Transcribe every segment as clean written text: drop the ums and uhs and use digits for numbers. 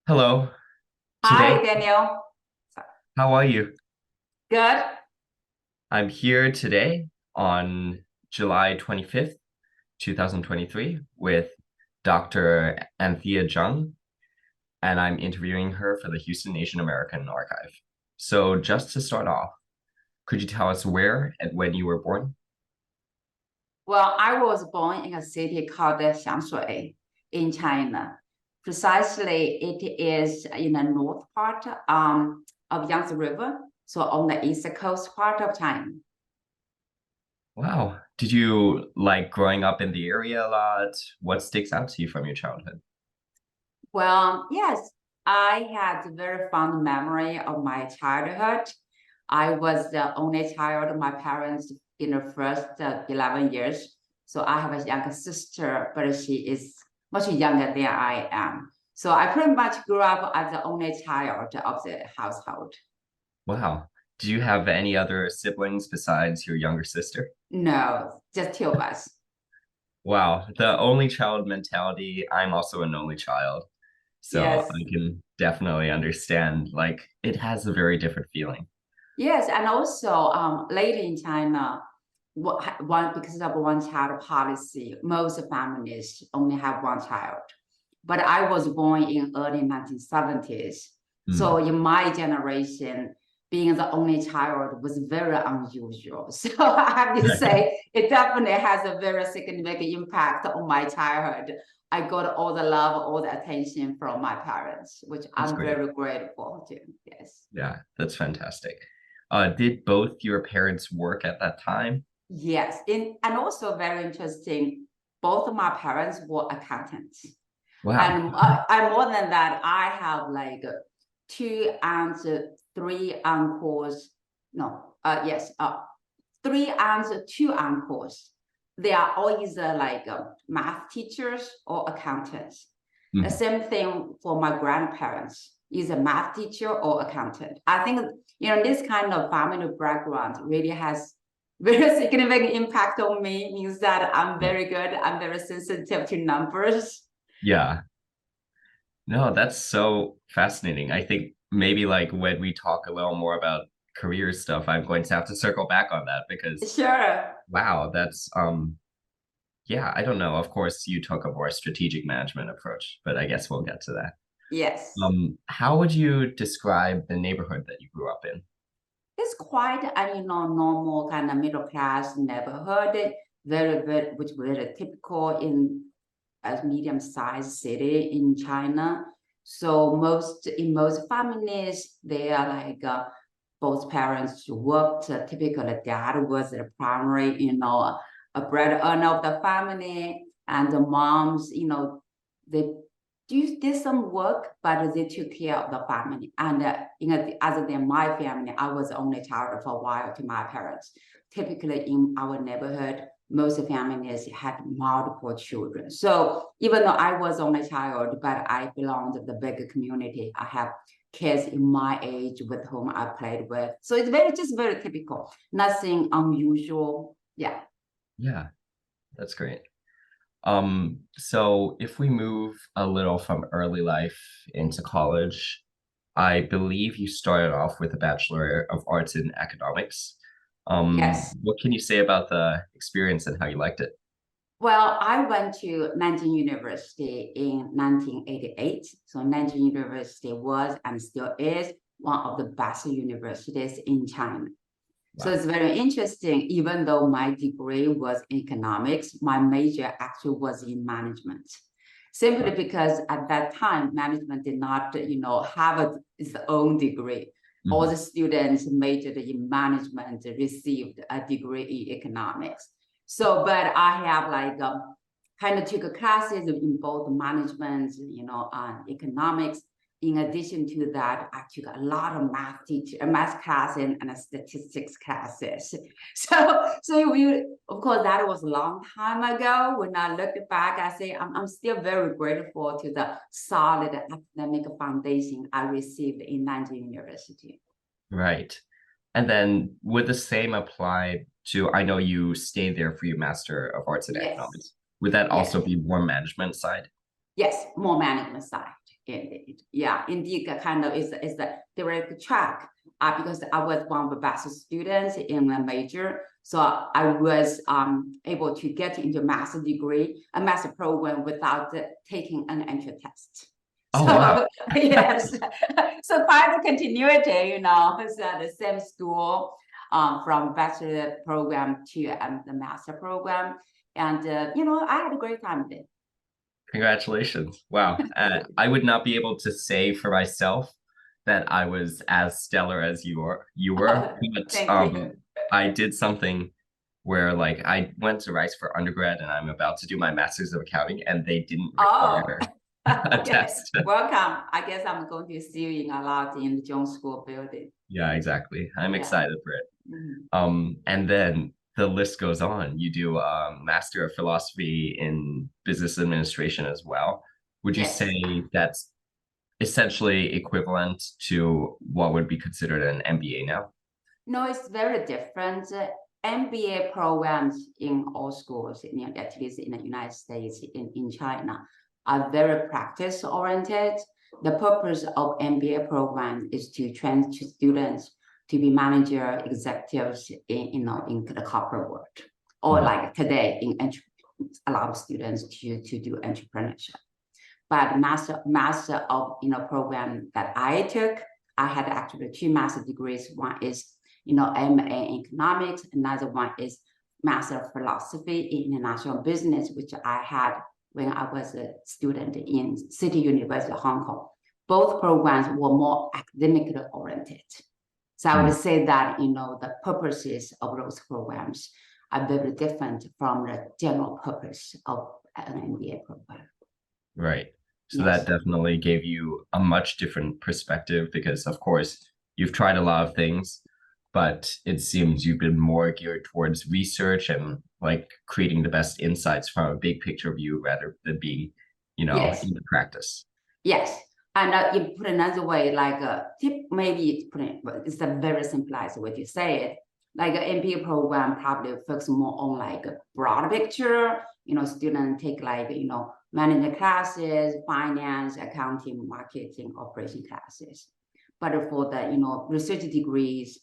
Hello. Today, Hi, Daniel. how are you? Good. I'm here today on July 25th, 2023, with Dr. Anthea Zhang, and I'm interviewing her for the Houston Asian American Archive. So, just to start off, could you tell us where and when you were born? Well, I was born in a city called Xiangshui in China. Precisely, it is in the north part of Yangtze River, so on the east coast part of China. Wow. Did you like growing up in the area a lot? What sticks out to you from your childhood? Well, yes, I had a very fond memory of my childhood. I was the only child of my parents in the first 11 years. So I have a younger sister, but she is much younger than I am. So I pretty much grew up as the only child of the household. Wow. Do you have any other siblings besides your younger sister? No, just two of us. Wow, the only child mentality. I'm also an only child, so Yes. I can definitely understand. Like, it has a very different feeling. Yes, and also later in China, one because of one child policy, most families only have one child. But I was born in early 1970s. So Hmm. in my generation, being the only child was very unusual. So I have to say, it definitely has a very significant impact on my childhood. I got all the love, all the attention from my parents, which That's I'm great. very grateful to. Yes. Yeah, that's fantastic. Did both your parents work at that time? Yes. And also very interesting, both of my parents were accountants. Wow. And more than that, I have like two aunts, three uncles. No, yes, three aunts, two uncles. They are all either like math teachers or accountants. The Mhm. same thing for my grandparents, is a math teacher or accountant. I think this kind of family background really has very significant impact on me. Means that I'm Yeah. very good. I'm very sensitive to numbers. Yeah. No, that's so fascinating. I think maybe like when we talk a little more about career stuff, I'm going to have to circle back on that because Sure. wow, that's yeah, I don't know. Of course, you took a more strategic management approach, but I guess we'll get to that. Yes. How would you describe the neighborhood that you grew up in? It's quite a normal kind of middle class neighborhood, which very typical in a medium sized city in China. So most families, they are like both parents worked. Typically, dad was the primary, a breadwinner of the family, and the moms, they did some work, but they took care of the family. And other than my family, I was the only child for a while to my parents. Typically, in our neighborhood, most families had multiple children. So even though I was only child, but I belonged to the bigger community. I have kids in my age with whom I played with. So it's very typical. Nothing unusual. Yeah. Yeah, that's great. So if we move a little from early life into college, I believe you started off with a Bachelor of Arts in Economics. Yes. What can you say about the experience and how you liked it? Well, I went to Nanjing University in 1988. So Nanjing University was and still is one of the best universities in China. So Wow. it's very interesting. Even though my degree was in economics, my major actually was in management. Simply Wow. because at that time, management did not, have its own degree. All Mhm. the students majored in management received a degree in economics. So, but I have like kind of took classes in both management, and economics. In addition to that, I took a lot of math classes and statistics classes. So we, of course, that was a long time ago. When I look back, I say I'm still very grateful to the solid academic foundation I received in Nanjing University. Right. And then would the same apply to, I know you stayed there for your Master of Arts in Yes, Economics. Would that also yes, be more management side? yes, more management side. indeed. Yeah, indeed, kind of is the direct track. Because I was one of the best students in my major, so I was able to get into a master program without taking an entry test. Oh, So wow. yes, so quite a continuity, it's the same school, from bachelor program to the master program, and I had a great time with it. Congratulations. Wow. I would not be able to say for myself that I was as stellar as you were, but Thank you. I did something where like I went to Rice for undergrad and I'm about to do my master's of accounting and they didn't Oh, require a okay. test. Welcome. I guess I'm going to see you in a lot in the Jones School building. Yeah, exactly. I'm Yeah. excited for it. Mhm. And then the list goes on. You do a Master of Philosophy in Business Administration as well. Would you Yes. say that's essentially equivalent to what would be considered an MBA now? No, it's very different. MBA programs in all schools, at least in the United States, in China, are very practice oriented. The purpose of MBA program is to train students to be manager executives in the corporate world, or Mhm. like today a lot of students to do entrepreneurship. But master of program that I took, I had actually two master degrees. One is MA in economics. Another one is Master of Philosophy in International Business, which I had when I was a student in City University of Hong Kong. Both programs were more academically oriented. So I would say that the purposes of those programs are very different from the general purpose of an MBA program. Right. So that Yes. definitely gave you a much different perspective because, of course, you've tried a lot of things, but it seems you've been more geared towards research and like creating the best insights from a big picture view rather than being, Yes. in the practice. Yes. And you put another way, like maybe it's a very simplified way to say it. Like an MBA program probably focus more on like a broad picture. Students take like management classes, finance, accounting, marketing, operation classes. But for the research degrees,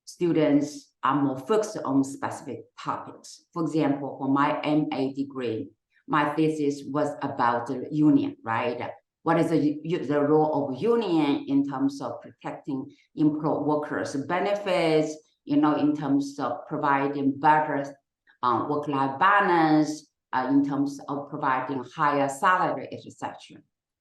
students are more focused on specific topics. For example, for my MA degree, my thesis was about the union, right? What is the role of union in terms of protecting workers' benefits, in terms of providing better work-life balance, in terms of providing higher salary, etc.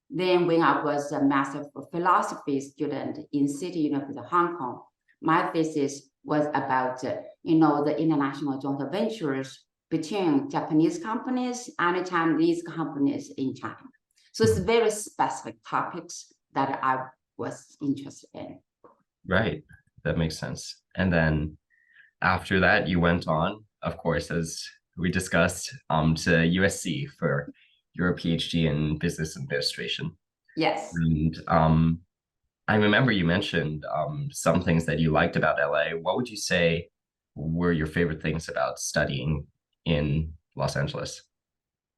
Then when I was a Master of Philosophy student in City University of Hong Kong, my thesis was about, the international joint ventures between Japanese companies and Chinese companies in China. So it's very specific topics that I was interested in. Right. That makes sense. And then after that, you went on, of course, as we discussed, to USC for your PhD in business administration. Yes. And I remember you mentioned some things that you liked about LA. What would you say were your favorite things about studying in Los Angeles?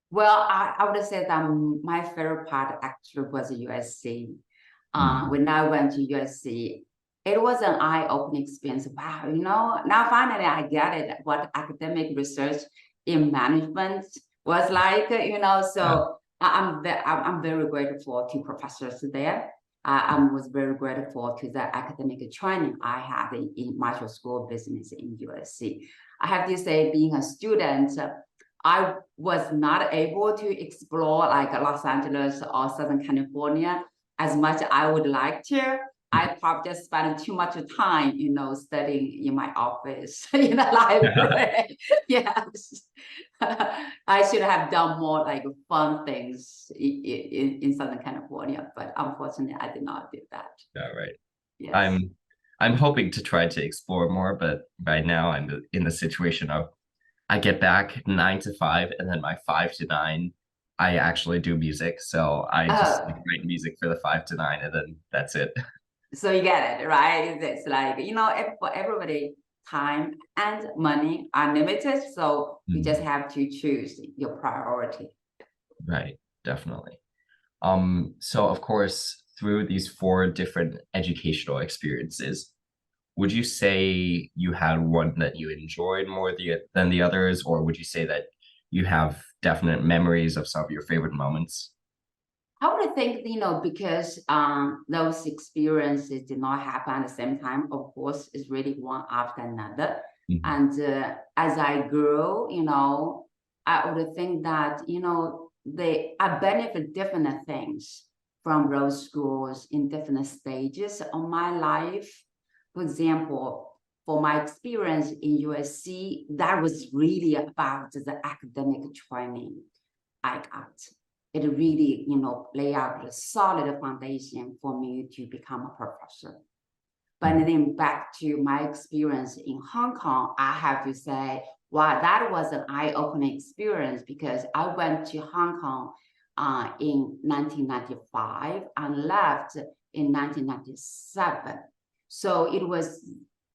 Well, I would say that my favorite part actually was USC. Mm. When I went to USC, it was an eye-opening experience. Wow, now finally I get it, what academic research in management was like, Yeah. so I'm very grateful to professors there. I was very grateful to the academic training I had in Marshall School of Business in USC. I have to say, being a student, I was not able to explore like Los Angeles or Southern California as much as I would like to. I probably just spent too much time, studying in my office, in the library. Yes. I should have done more like fun things in Southern California, but unfortunately I did not do that. Yeah, right. Yes. I'm hoping to try to explore more, but right now I'm in the situation of I get back 9 to 5, and then my 5 to 9, I actually do music. So I just Oh, like, write music for the 5 to 9, and then that's it. so you get it, right? It's like, for everybody, time and money are limited. So you just Mm, have to choose your priority. right, definitely. So of course, through these four different educational experiences, would you say you had one that you enjoyed more than the others, or would you say that you have definite memories of some of your favorite moments? I would think, because those experiences did not happen at the same time, of course, it's really one after another. Mhm. And as I grew, I would think that, I benefit different things from those schools in different stages of my life. For example, for my experience in USC, that was really about the academic training I got. It really, lay out a solid foundation for me to become a professor. But Mhm. then back to my experience in Hong Kong, I have to say, wow, that was an eye-opening experience because I went to Hong Kong in 1995 and left in 1997. So it was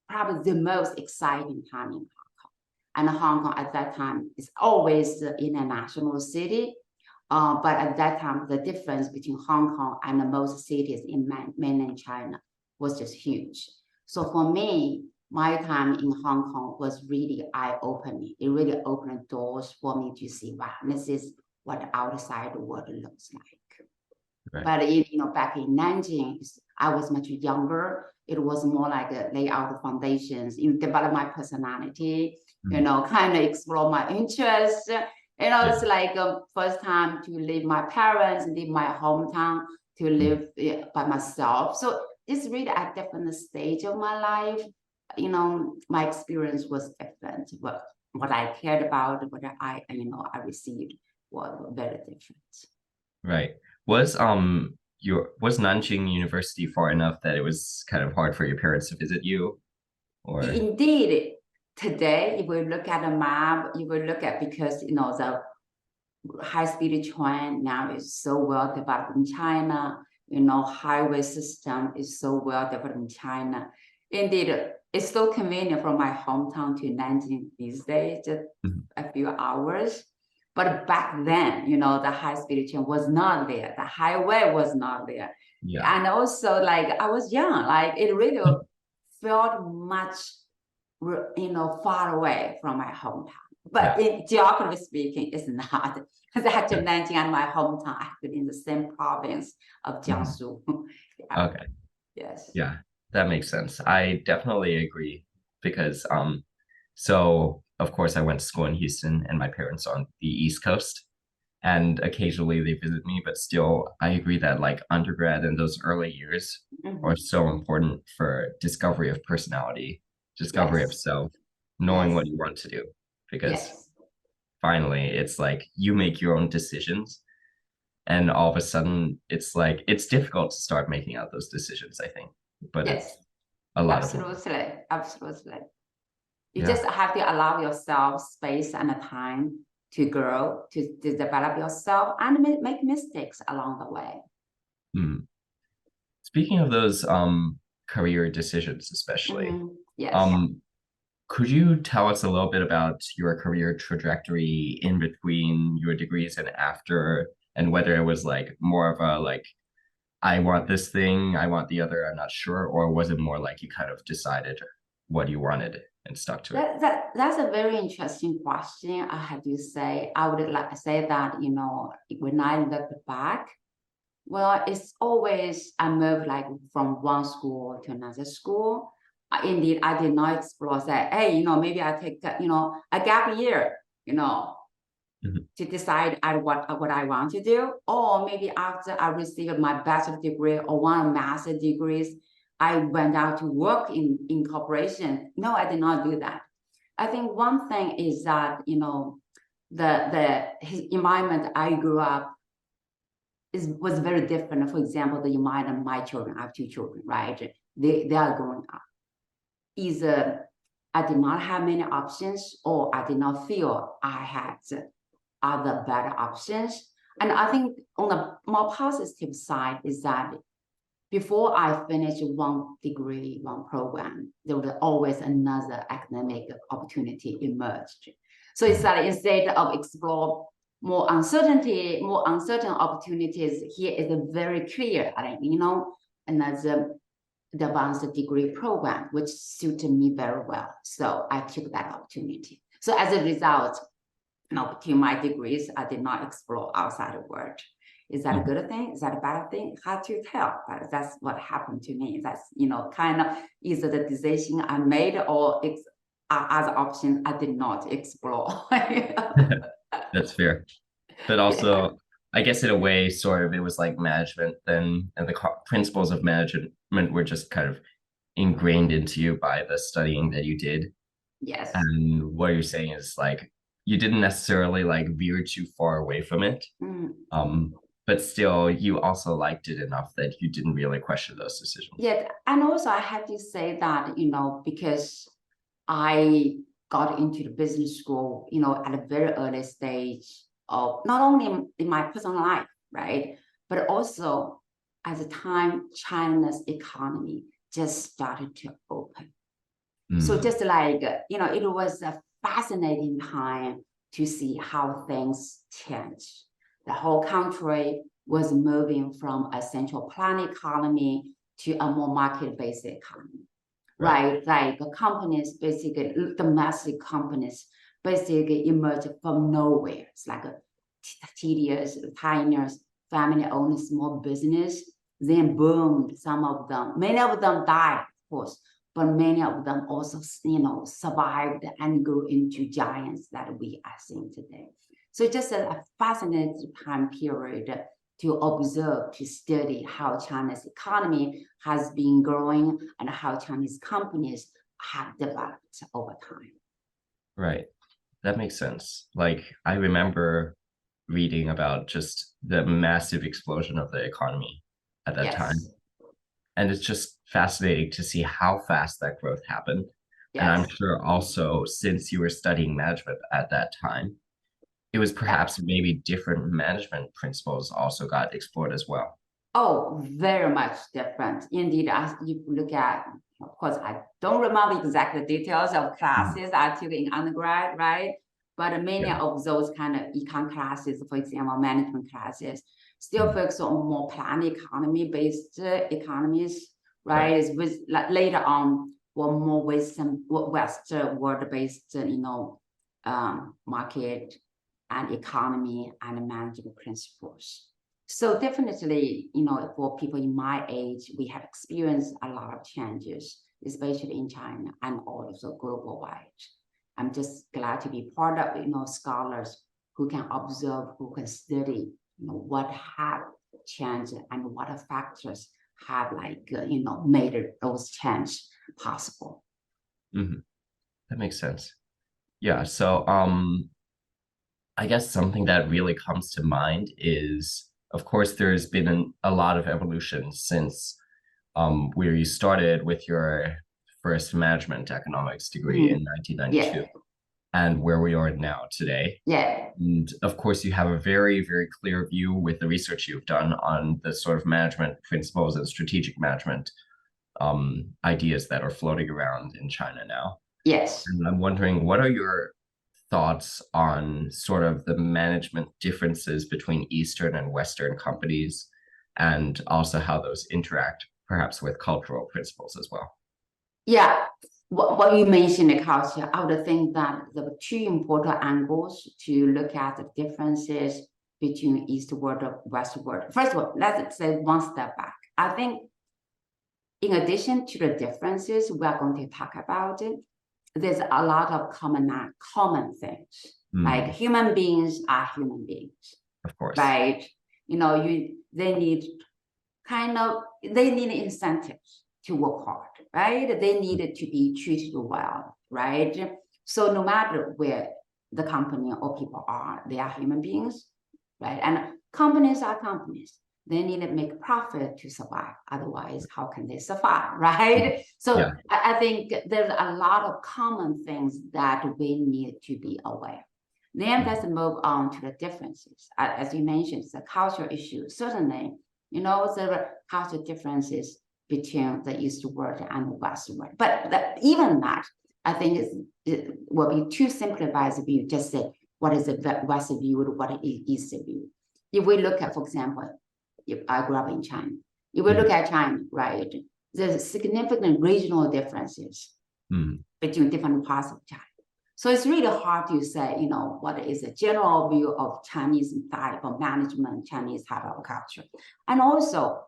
probably the most exciting time in Hong Kong. And Hong Kong at that time is always the international city. But at that time, the difference between Hong Kong and most cities in mainland China was just huge. So for me, my time in Hong Kong was really eye-opening. It really opened doors for me to see, wow, this is what the outside world looks like. Right. But back in Nanjing, I was much younger. It was more like a layout foundations, develop my personality, Mhm. kind of explore my interests. Yeah. It's like first time to leave my parents, leave my hometown, to Mhm. live by myself. So it's really at different stage of my life. My experience was different. But what I cared about, what I received was very different. Right. Was Nanjing University far enough that it was kind of hard for your parents to visit you? Or Indeed, today, if we look at a map, if we look at because the high-speed train now is so well developed in China, highway system is so well developed in China. Indeed, it's so convenient from my hometown to Nanjing these days, just Mhm. a few hours. But back then, the high-speed train was not there. The highway was not there. Yeah. And also, like, I was young, like, it really felt much, far away from my hometown. But Yeah. in geography speaking, it's not. Because actually Nanjing and my hometown actually in the same province of Mhm. Jiangsu. Yeah, Okay. yes. Yeah. That makes sense. I definitely agree because so of course I went to school in Houston and my parents are on the East Coast and occasionally they visit me, but still I agree that like undergrad and those early years are Mhm. so important for discovery of personality, discovery of Yes, self, knowing what yes, you want to do. Because yes, finally it's like you make your own decisions and all of a sudden it's like it's difficult to start making out those decisions, I think, but yes, it's a lot of fun. absolutely, absolutely. You Yeah. just have to allow yourself space and time to grow, to develop yourself and make mistakes along the way. Hmm. Speaking of those career decisions especially, Yes. um could you tell us a little bit about your career trajectory in between your degrees and after, and whether it was like more of a like I want this thing, I want the other, I'm not sure, or was it more like you kind of decided what you wanted and stuck to it? That's a very interesting question. I have to say, I would like to say that, when I look back, well, it's always I moved like from one school to another school. Indeed, I did not explore that. Hey, maybe I take a gap year, you know, Mhm. to decide what I want to do, or maybe after I received my bachelor degree or one master degrees, I went out to work in corporation. No, I did not do that. I think one thing is that his environment I grew up was very different. For example, the environment of my children, I have two children, right? They are growing up. Either I did not have many options, or I did not feel I had other better options. And I think on the more positive side is that before I finish one degree, one program, there was always another academic opportunity emerged. So it's Mhm. that instead of explore more uncertainty, more uncertain opportunities, here is a very clear, another advanced degree program, which suited me very well. So I took that opportunity. So as a result, to my degrees, I did not explore outside the world. Is that a good thing? Is that a bad thing? Hard to tell, but that's what happened to me. That's, kind of either the decision I made or other options I did not explore. That's fair. But also, Yeah. I guess in a way, sort of, it was like management then, and the principles of management were just kind of ingrained into you by the studying that you did. Yes. And what you're saying is like you didn't necessarily like veer too far away from it. Mm. But still you also liked it enough that you didn't really question those decisions. Yeah, and also I have to say that, because I got into the business school, at a very early stage of not only in my personal life, right, but also at the time China's economy just started to open. So just like, it was a fascinating time to see how things changed. The whole country was moving from a central planning economy to a more market-based economy, right? Like companies, basically domestic companies, basically emerged from nowhere. It's like a tedious, pioneers, family-owned small business, then boomed. Some of them, many of them died, of course, but many of them also, survived and grew into giants that we are seeing today. So just a fascinating time period to observe, to study how China's economy has been growing and how Chinese companies have developed over time. Right. That makes sense. Like I remember reading about just the massive explosion of the economy at that time. Yes. And it's just fascinating to see how fast that growth happened. And I'm Yes. sure also, since you were studying management at that time, it was perhaps maybe different management principles also got explored as well. Oh, very much different. Indeed, as you look at, of course, I don't remember exact details of classes I took in undergrad, right? But many Yeah. of those kind of econ classes, for example, management classes, still focus on more planned economy-based economies, right? Is with later on, were more with some Western world-based, market and economy and management principles. So definitely, for people in my age, we have experienced a lot of changes, especially in China and also global wide. I'm just glad to be part of, scholars who can observe, who can study, what have changed and what factors have made those changes possible. That makes sense. Yeah. So, I guess something that really comes to mind is, of course, there's been a lot of evolution since where you started with your first management economics degree in 1992 Yeah, and where we are now today. yeah. And of course, you have a very, very clear view with the research you've done on the sort of management principles and strategic management ideas that are floating around in China now. Yes. And I'm wondering, what are your thoughts on sort of the management differences between Eastern and Western companies, and also how those interact perhaps with cultural principles as well? Yeah, what you mentioned, the culture, I would think that the two important angles to look at the differences between East world and West world. First of all, let's say one step back. I think in addition to the differences we are going to talk about it, there's a lot of common things. Like human beings are human beings, Of course. right? They need incentives to work hard, right? They need to be treated well, right? So no matter where the company or people are, they are human beings, right? And companies are companies. They need to make profit to survive. Otherwise, how can they survive, right? So Yeah. I think there's a lot of common things that we need to be aware. Then let's move on to the differences. As you mentioned, it's a cultural issue. Certainly, there are cultural differences between the East world and the West world. But even that, I think it will be too simplified if you just say what is the West view, what is East view. If we look at, for example, if I grew up in China, if we look at China, right, there's significant regional differences between different parts of China. So it's really hard to say, what is a general view of Chinese type of management, Chinese type of culture. And also,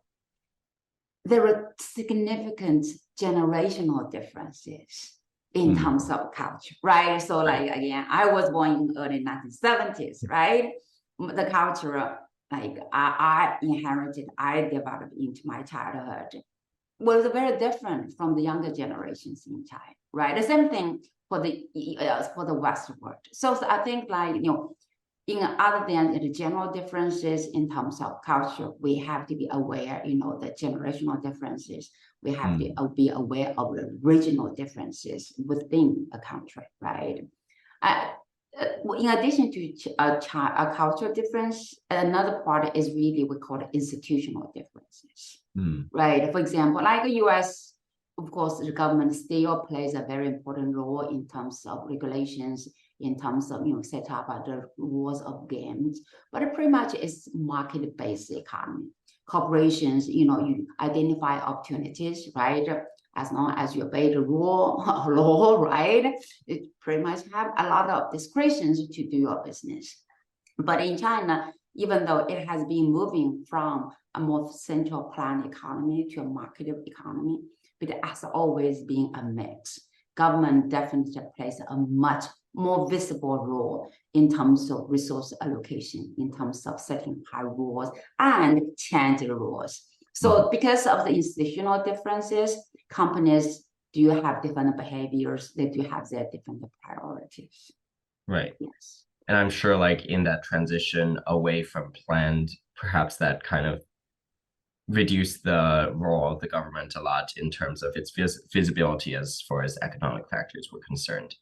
there are significant generational differences in terms of culture, right? So like, again, I was born in the early 1970s, right? The culture, like I inherited, I developed into my childhood was very different from the younger generations in China, right? The same thing for the Western world. So I think like, in other than the general differences in terms of culture, we have to be aware, the generational differences. We have to be aware of the regional differences within a country, right? In addition to a cultural difference, another part is really we call it institutional differences, right? For example, like the U.S., of course, the government still plays a very important role in terms of regulations, in terms of set up the rules of games, but it pretty much is market-based economy. Corporations, you identify opportunities, right? As long as you obey the law, right? It pretty much have a lot of discretions to do your business. But in China, even though it has been moving from a more central planned economy to a market economy, but it has always been a mix. Government definitely plays a much more visible role in terms of resource allocation, in terms of setting high rules and change the rules. So because of the institutional differences, companies do have different behaviors, they do have their different priorities. Right. Yes. And I'm sure like in that transition away from planned, perhaps that kind of reduced the role of the government a lot in terms of its visibility as far as economic factors were concerned.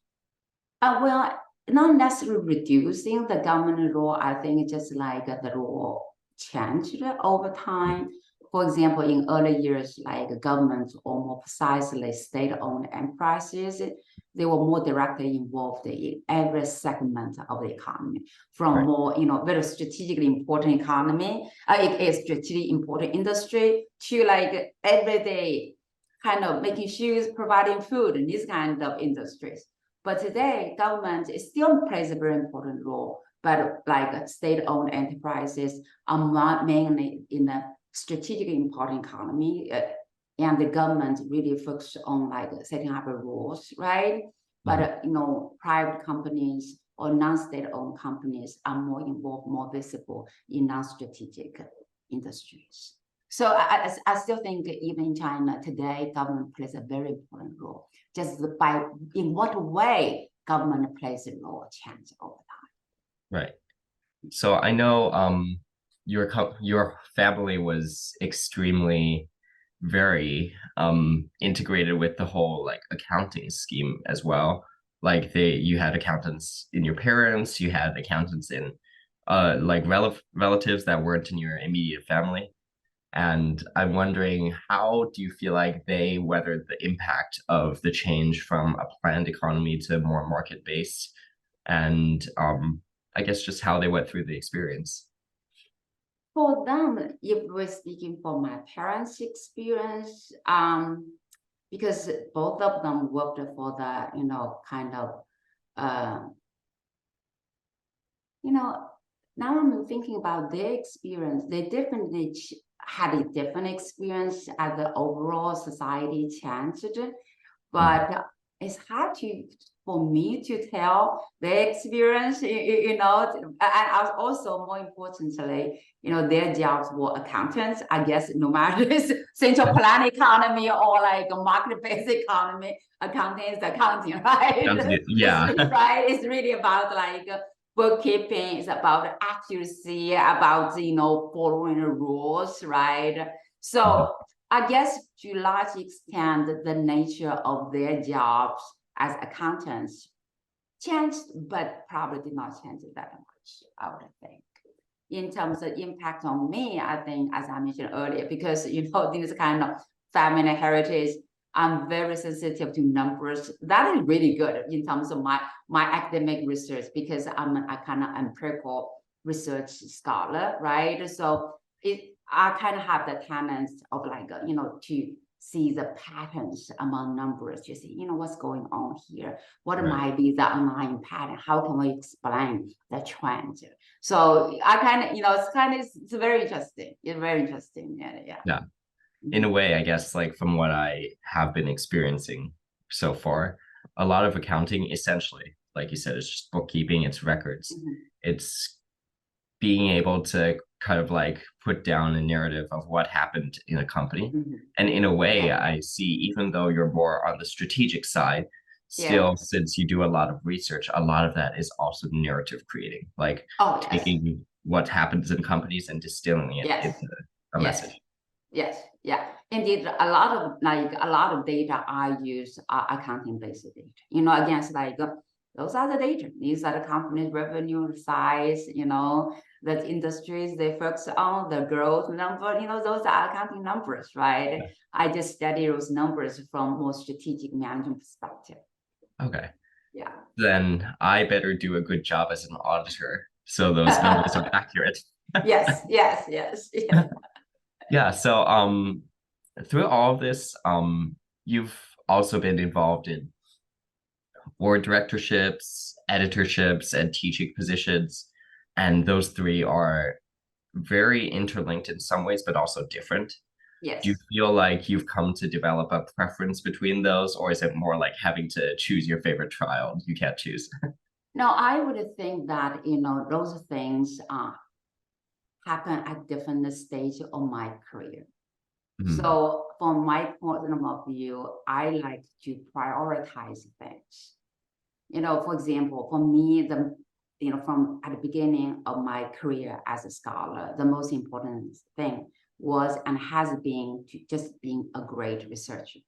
Well, not necessarily reducing the government role. I think just like the role changed over time. For example, in early years, like governments or more precisely state-owned enterprises, they were more directly involved in every segment of the economy, from more, very strategically important economy, a strategically important industry, to like everyday kind of making shoes, providing food, and these kind of industries. But today, government still plays a very important role, but like state-owned enterprises are mainly in the strategically important economy, and the government really focuses on like setting up rules, right? But private companies or non-state-owned companies are more involved, more visible in non-strategic industries. So I still think even in China today, government plays a very important role. Just by in what way government plays a role change over time. Right. So I know your family was extremely very integrated with the whole like accounting scheme as well. Like you had accountants in your parents, you had accountants in like relatives that weren't in your immediate family. And I'm wondering, how do you feel like they weathered the impact of the change from a planned economy to more market-based? And I guess just how they went through the experience. For them, if we're speaking for my parents' experience, because both of them worked for the, kind of, now I'm thinking about their experience. They definitely had a different experience as the overall society changed, but it's hard for me to tell their experience, and also more importantly, their jobs were accountants. I guess no matter it's central plan economy or like a market-based economy, accounting is accounting, right? Yeah. Right. It's really about like bookkeeping, is about accuracy, about following the rules, right? So I guess to a large extent, the nature of their jobs as accountants changed, but probably did not change that much, I would think. In terms of impact on me, I think, as I mentioned earlier, because this kind of family heritage, I'm very sensitive to numbers. That is really good in terms of my academic research, because I'm a kind of empirical research scholar, right? So I kind of have the tendency of like, to see the patterns among numbers, to see, what's going on here. What might be the underlying pattern? How can we explain the trend? So I kind of, it's very interesting. It's very interesting. Yeah. Yeah. In a way, I guess, like from what I have been experiencing so far, a lot of accounting, essentially, like you said, it's just bookkeeping, it's records. It's being able to kind of like put down a narrative of what happened in a company. And in a way, I see, even though you're more on the strategic side, still, since you do a lot of research, a lot of that is also narrative creating, like taking what happens in companies and distilling it into a message. Yes, yeah, indeed. A lot of data I use are accounting-based data. Again, it's like those are the data. These are the company's revenue size. The industries they focus on, the growth number. Those are accounting numbers, right? I just study those numbers from more strategic management perspective. Okay. Yeah. Then I better do a good job as an auditor, so those numbers are accurate. Yes. Yeah, so through all of this, you've also been involved in board directorships, editorships, and teaching positions. And those three are very interlinked in some ways, but also different. Yes. Do you feel like you've come to develop a preference between those, or is it more like having to choose your favorite trial? You can't choose. No, I would think that, those things happen at different stages of my career. So from my point of view, I like to prioritize things. For example, for me, from at the beginning of my career as a scholar, the most important thing was and has been to just being a great researcher,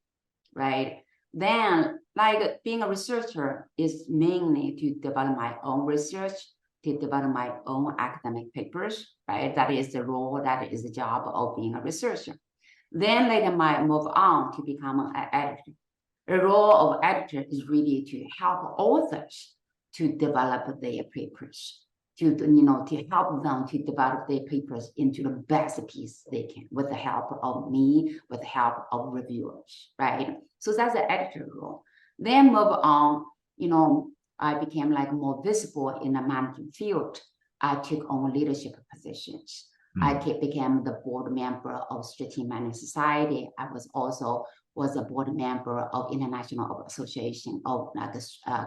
right? Then, like being a researcher is mainly to develop my own research, to develop my own academic papers, right? That is the role, that is the job of being a researcher. Then later might move on to become an editor. The role of editor is really to help authors to develop their papers, to help them to develop their papers into the best piece they can, with the help of me, with the help of reviewers, right? So that's the editor role. Then move on, I became like more visible in the management field. I took on leadership positions. I became the board member of Strategic Management Society. I was a board member of International Association of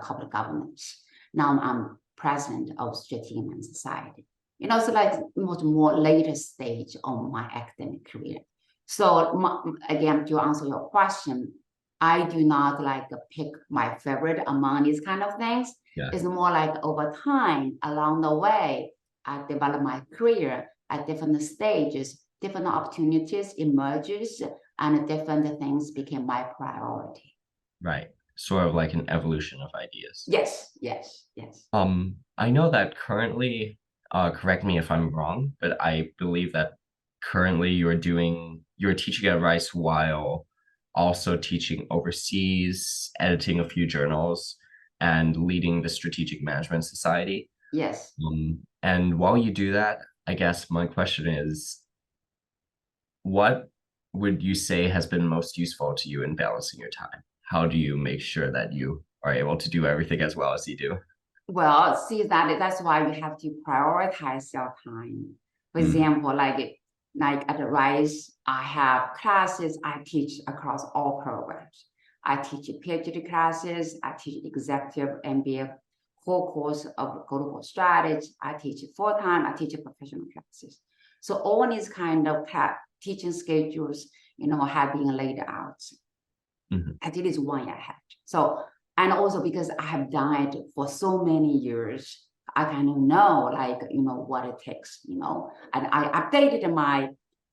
Corporate Governance. Now I'm president of Strategic Management Society. So like much more later stage of my academic career. So again, to answer your question, I do not like pick my favorite among these kind of things. It's more like over time, along the way, I develop my career at different stages, different opportunities emerges, and different things became my priority. Right. Sort of like an evolution of ideas. Yes. I know that currently, correct me if I'm wrong, but I believe that currently you're teaching at Rice while also teaching overseas, editing a few journals, and leading the Strategic Management Society. Yes. And while you do that, I guess my question is, what would you say has been most useful to you in balancing your time? How do you make sure that you are able to do everything as well as you do? Well, see, that's why you have to prioritize your time. For example, like at Rice, I have classes I teach across all programs. I teach PhD classes, I teach executive MBA, whole course of global strategy. I teach full-time, I teach professional classes. So all these kind of teaching schedules, have been laid out. I did this 1 year ahead. So, and also because I have done it for so many years, I kind of know, what it takes, and I updated my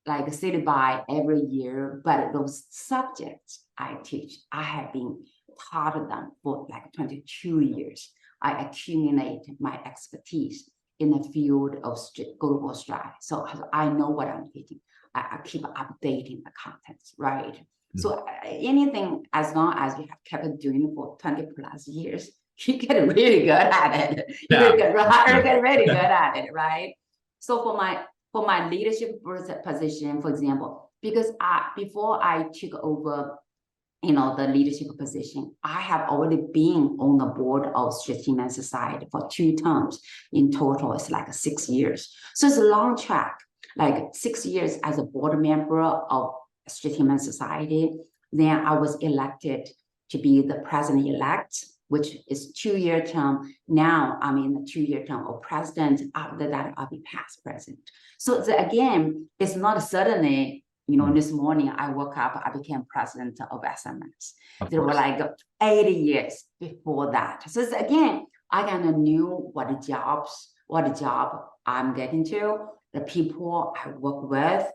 syllabi every year, but those subjects I teach, I have been taught them for 22 years. I accumulate my expertise in the field of global strategy. So I know what I'm teaching. I keep updating the contents, right? So anything, as long as you have kept doing for 20 plus years, you get really good at it. You Yeah. get really good at it, right? So for my leadership position, for example, because before I took over, the leadership position, I have already been on the board of Strategic Society for 2 terms. In total, it's like 6 years. So it's a long track, like 6 years as a board member of Strategic Society. Then I was elected to be the president-elect, which is 2-year term. Now I'm in the 2-year term of president. After that, I'll be past president. So again, it's not suddenly, this morning I woke up, I became president of SMS. There were like 80 years before that. So again, I kind of knew what job I'm getting to, the people I work with,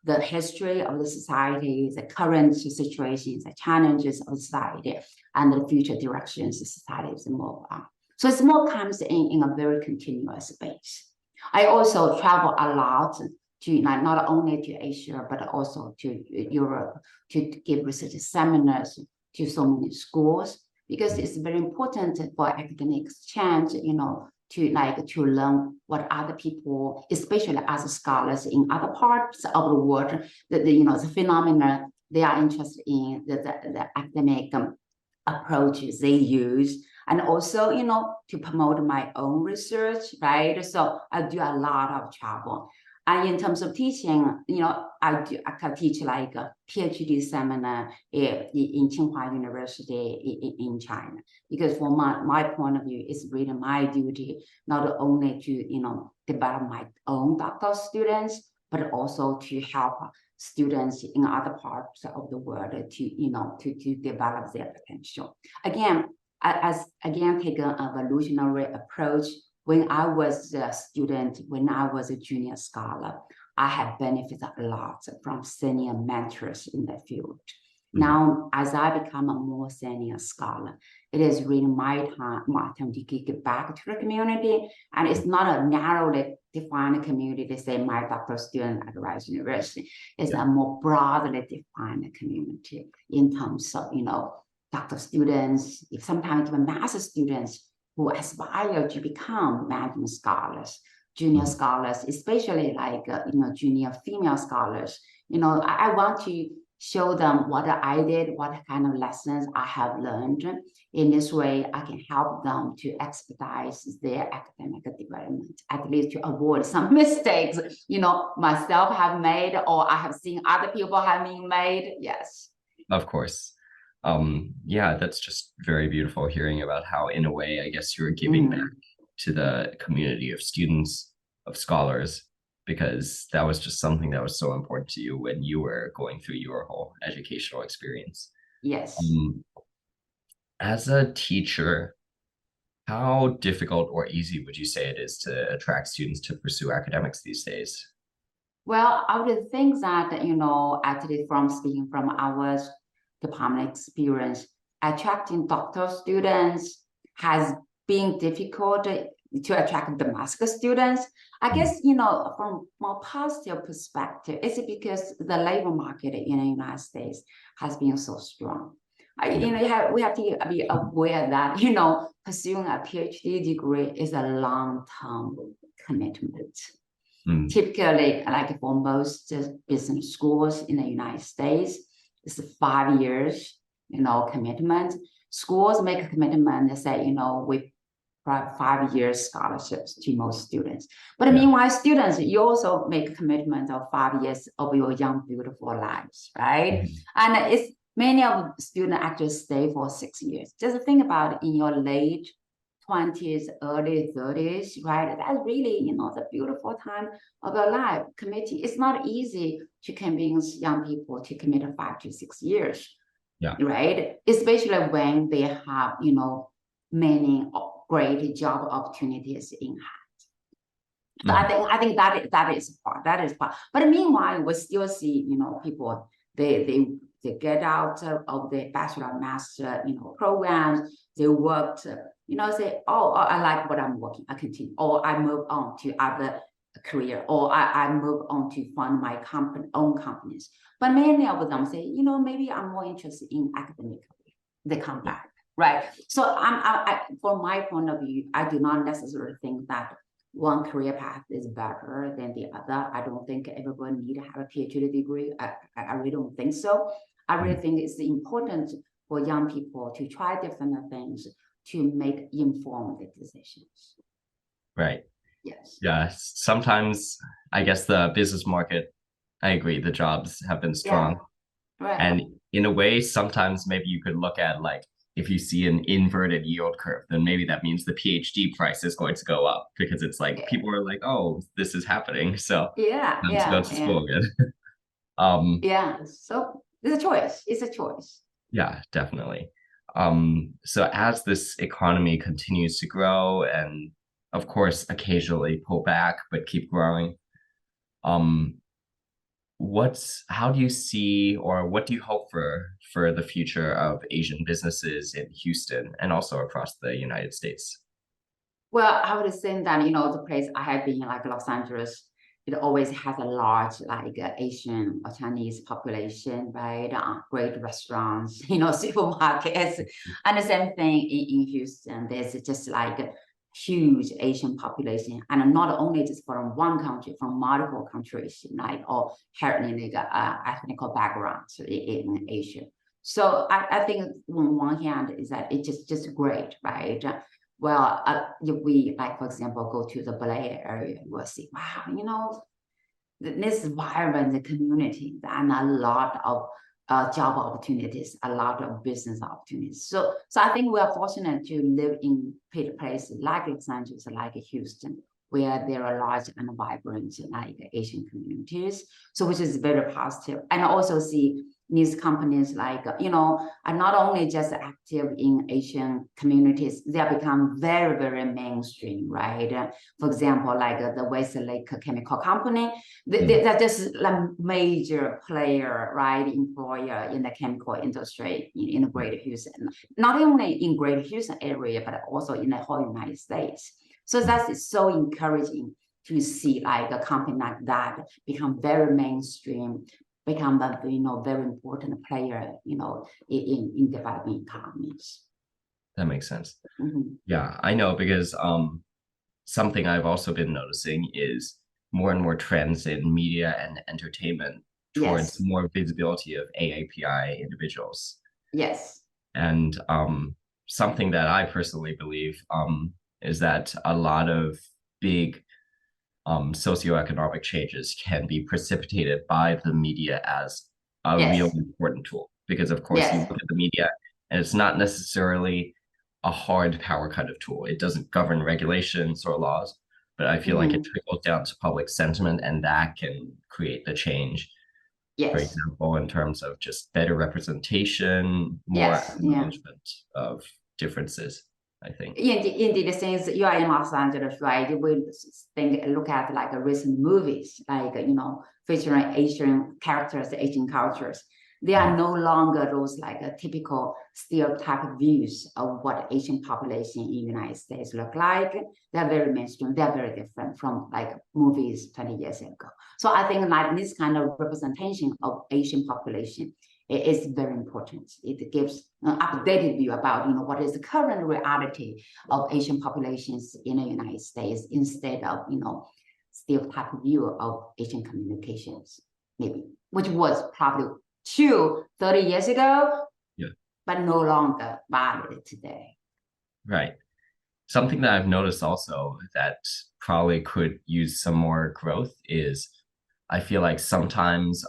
the history of the society, the current situations, the challenges of society, and the future directions the society is move on. So it's more comes in a very continuous base. I also travel a lot to not only to Asia, but also to Europe to give research seminars to so many schools, because it's very important for academic exchange, to learn what other people, especially as scholars in other parts of the world, the phenomena they are interested in, the academic approaches they use, and also, to promote my own research, right? So I do a lot of travel. And in terms of teaching, I can teach like a PhD seminar in Tsinghua University in China, because from my point of view, it's really my duty not only to develop my own doctoral students, but also to help students in other parts of the world to develop their potential. Again, take an evolutionary approach. When I was a student, when I was a junior scholar, I have benefited a lot from senior mentors in the field. Now, as I become a more senior scholar, it is really my time to give back to the community. And it's not a narrowly defined community, say my doctoral student at Rice University. It's a more broadly defined community in terms of, doctoral students, sometimes even master students who aspire to become management scholars, junior scholars, especially like, junior female scholars. I want to show them what I did, what kind of lessons I have learned. In this way, I can help them to expedite their academic development, at least to avoid some mistakes, myself have made, or I have seen other people having made. Yes. Of course. Yeah, that's just very beautiful hearing about how, in a way, I guess you're giving back to the community of students, of scholars, because that was just something that was so important to you when you were going through your whole educational experience. Yes. As a teacher, how difficult or easy would you say it is to attract students to pursue academics these days? Well, I would think that, actually from speaking from our department experience, attracting doctoral students has been difficult to attract Damascus students. I guess, from more positive perspective, it's because the labor market in the United States has been so strong. We have to be aware that, pursuing a PhD degree is a long-term commitment. Typically, like for most business schools in the United States, it's 5 years, commitment. Schools make a commitment, they say, we provide 5 years scholarships to most students. But meanwhile, students, you also make a commitment of 5 years of your young, beautiful lives, right? And it's many of students actually stay for 6 years. Just think about in your late 20s, early 30s, right? That's really, the beautiful time of your life. Committing, it's not easy to convince young people to commit 5 to 6 years, right? Especially when they have, many great job opportunities in hand. So I think that is part. But meanwhile, we still see, people, they get out of the bachelor, master, programs. They worked, say, oh, I like what I'm working, I continue, or I move on to other career, or I move on to fund my own companies. But many of them say, maybe I'm more interested in academic career. They come back, right? So from my point of view, I do not necessarily think that one career path is better than the other. I don't think everyone need to have a PhD degree. I really don't think so. I really think it's important for young people to try different things to make informed decisions. Right. Yes. Yeah. Sometimes I guess the business market, I agree, the jobs have been strong. Right. And in a way, sometimes maybe you could look at like if you see an inverted yield curve, then maybe that means the PhD price is going to go up because it's like people are like, oh, this is happening. So time to go to school again. So it's a choice. It's a choice. Yeah, definitely. So as this economy continues to grow and of course occasionally pull back but keep growing, um, how do you see or what do you hope for the future of Asian businesses in Houston and also across the United States? Well, I would say that, the place I have been, like Los Angeles, it always has a large, like Asian or Chinese population, right? Great restaurants, supermarkets. And the same thing in Houston. There's just like a huge Asian population. And not only just from one country, from multiple countries, like, or inherently like, ethnic backgrounds in Asia. So I think on one hand is that it's just great, right? Well, if we, like, for example, go to the Bay Area, we'll see, wow, this vibrant community and a lot of job opportunities, a lot of business opportunities. So I think we are fortunate to live in places like Los Angeles, like Houston, where there are large and vibrant like Asian communities. So which is very positive. And I also see these companies like, are not only just active in Asian communities, they have become very, very mainstream, right? For example, like the Westlake Chemical Company, they're just a major player, right? Employer in the chemical industry in the Greater Houston, not only in Greater Houston area, but also in the whole United States. So that's so encouraging to see like a company like that become very mainstream, become a very important player, in developing economies. That makes sense. Yeah, I know because something I've also been noticing is more and more trends in media and entertainment towards more visibility of AAPI individuals. Yes. And something that I personally believe is that a lot of big socioeconomic changes can be precipitated by the media as a real important tool. Because of course you look at the media and it's not necessarily a hard power kind of tool. It doesn't govern regulations or laws, but I feel like it trickles down to public sentiment and that can create the change. For example, in terms of just better representation, more acknowledgement of differences, I think. Indeed, since you are in Los Angeles, right? We look at like recent movies, like, featuring Asian characters, Asian cultures. They are no longer those like a typical stereotype views of what Asian population in the United States look like. They're very mainstream. They're very different from like movies 20 years ago. So I think like this kind of representation of Asian population is very important. It gives an updated view about what is the current reality of Asian populations in the United States instead of stereotype view of Asian communications, maybe, which was probably true 30 years ago, but no longer valid today. Right. Something that I've noticed also that probably could use some more growth is I feel like sometimes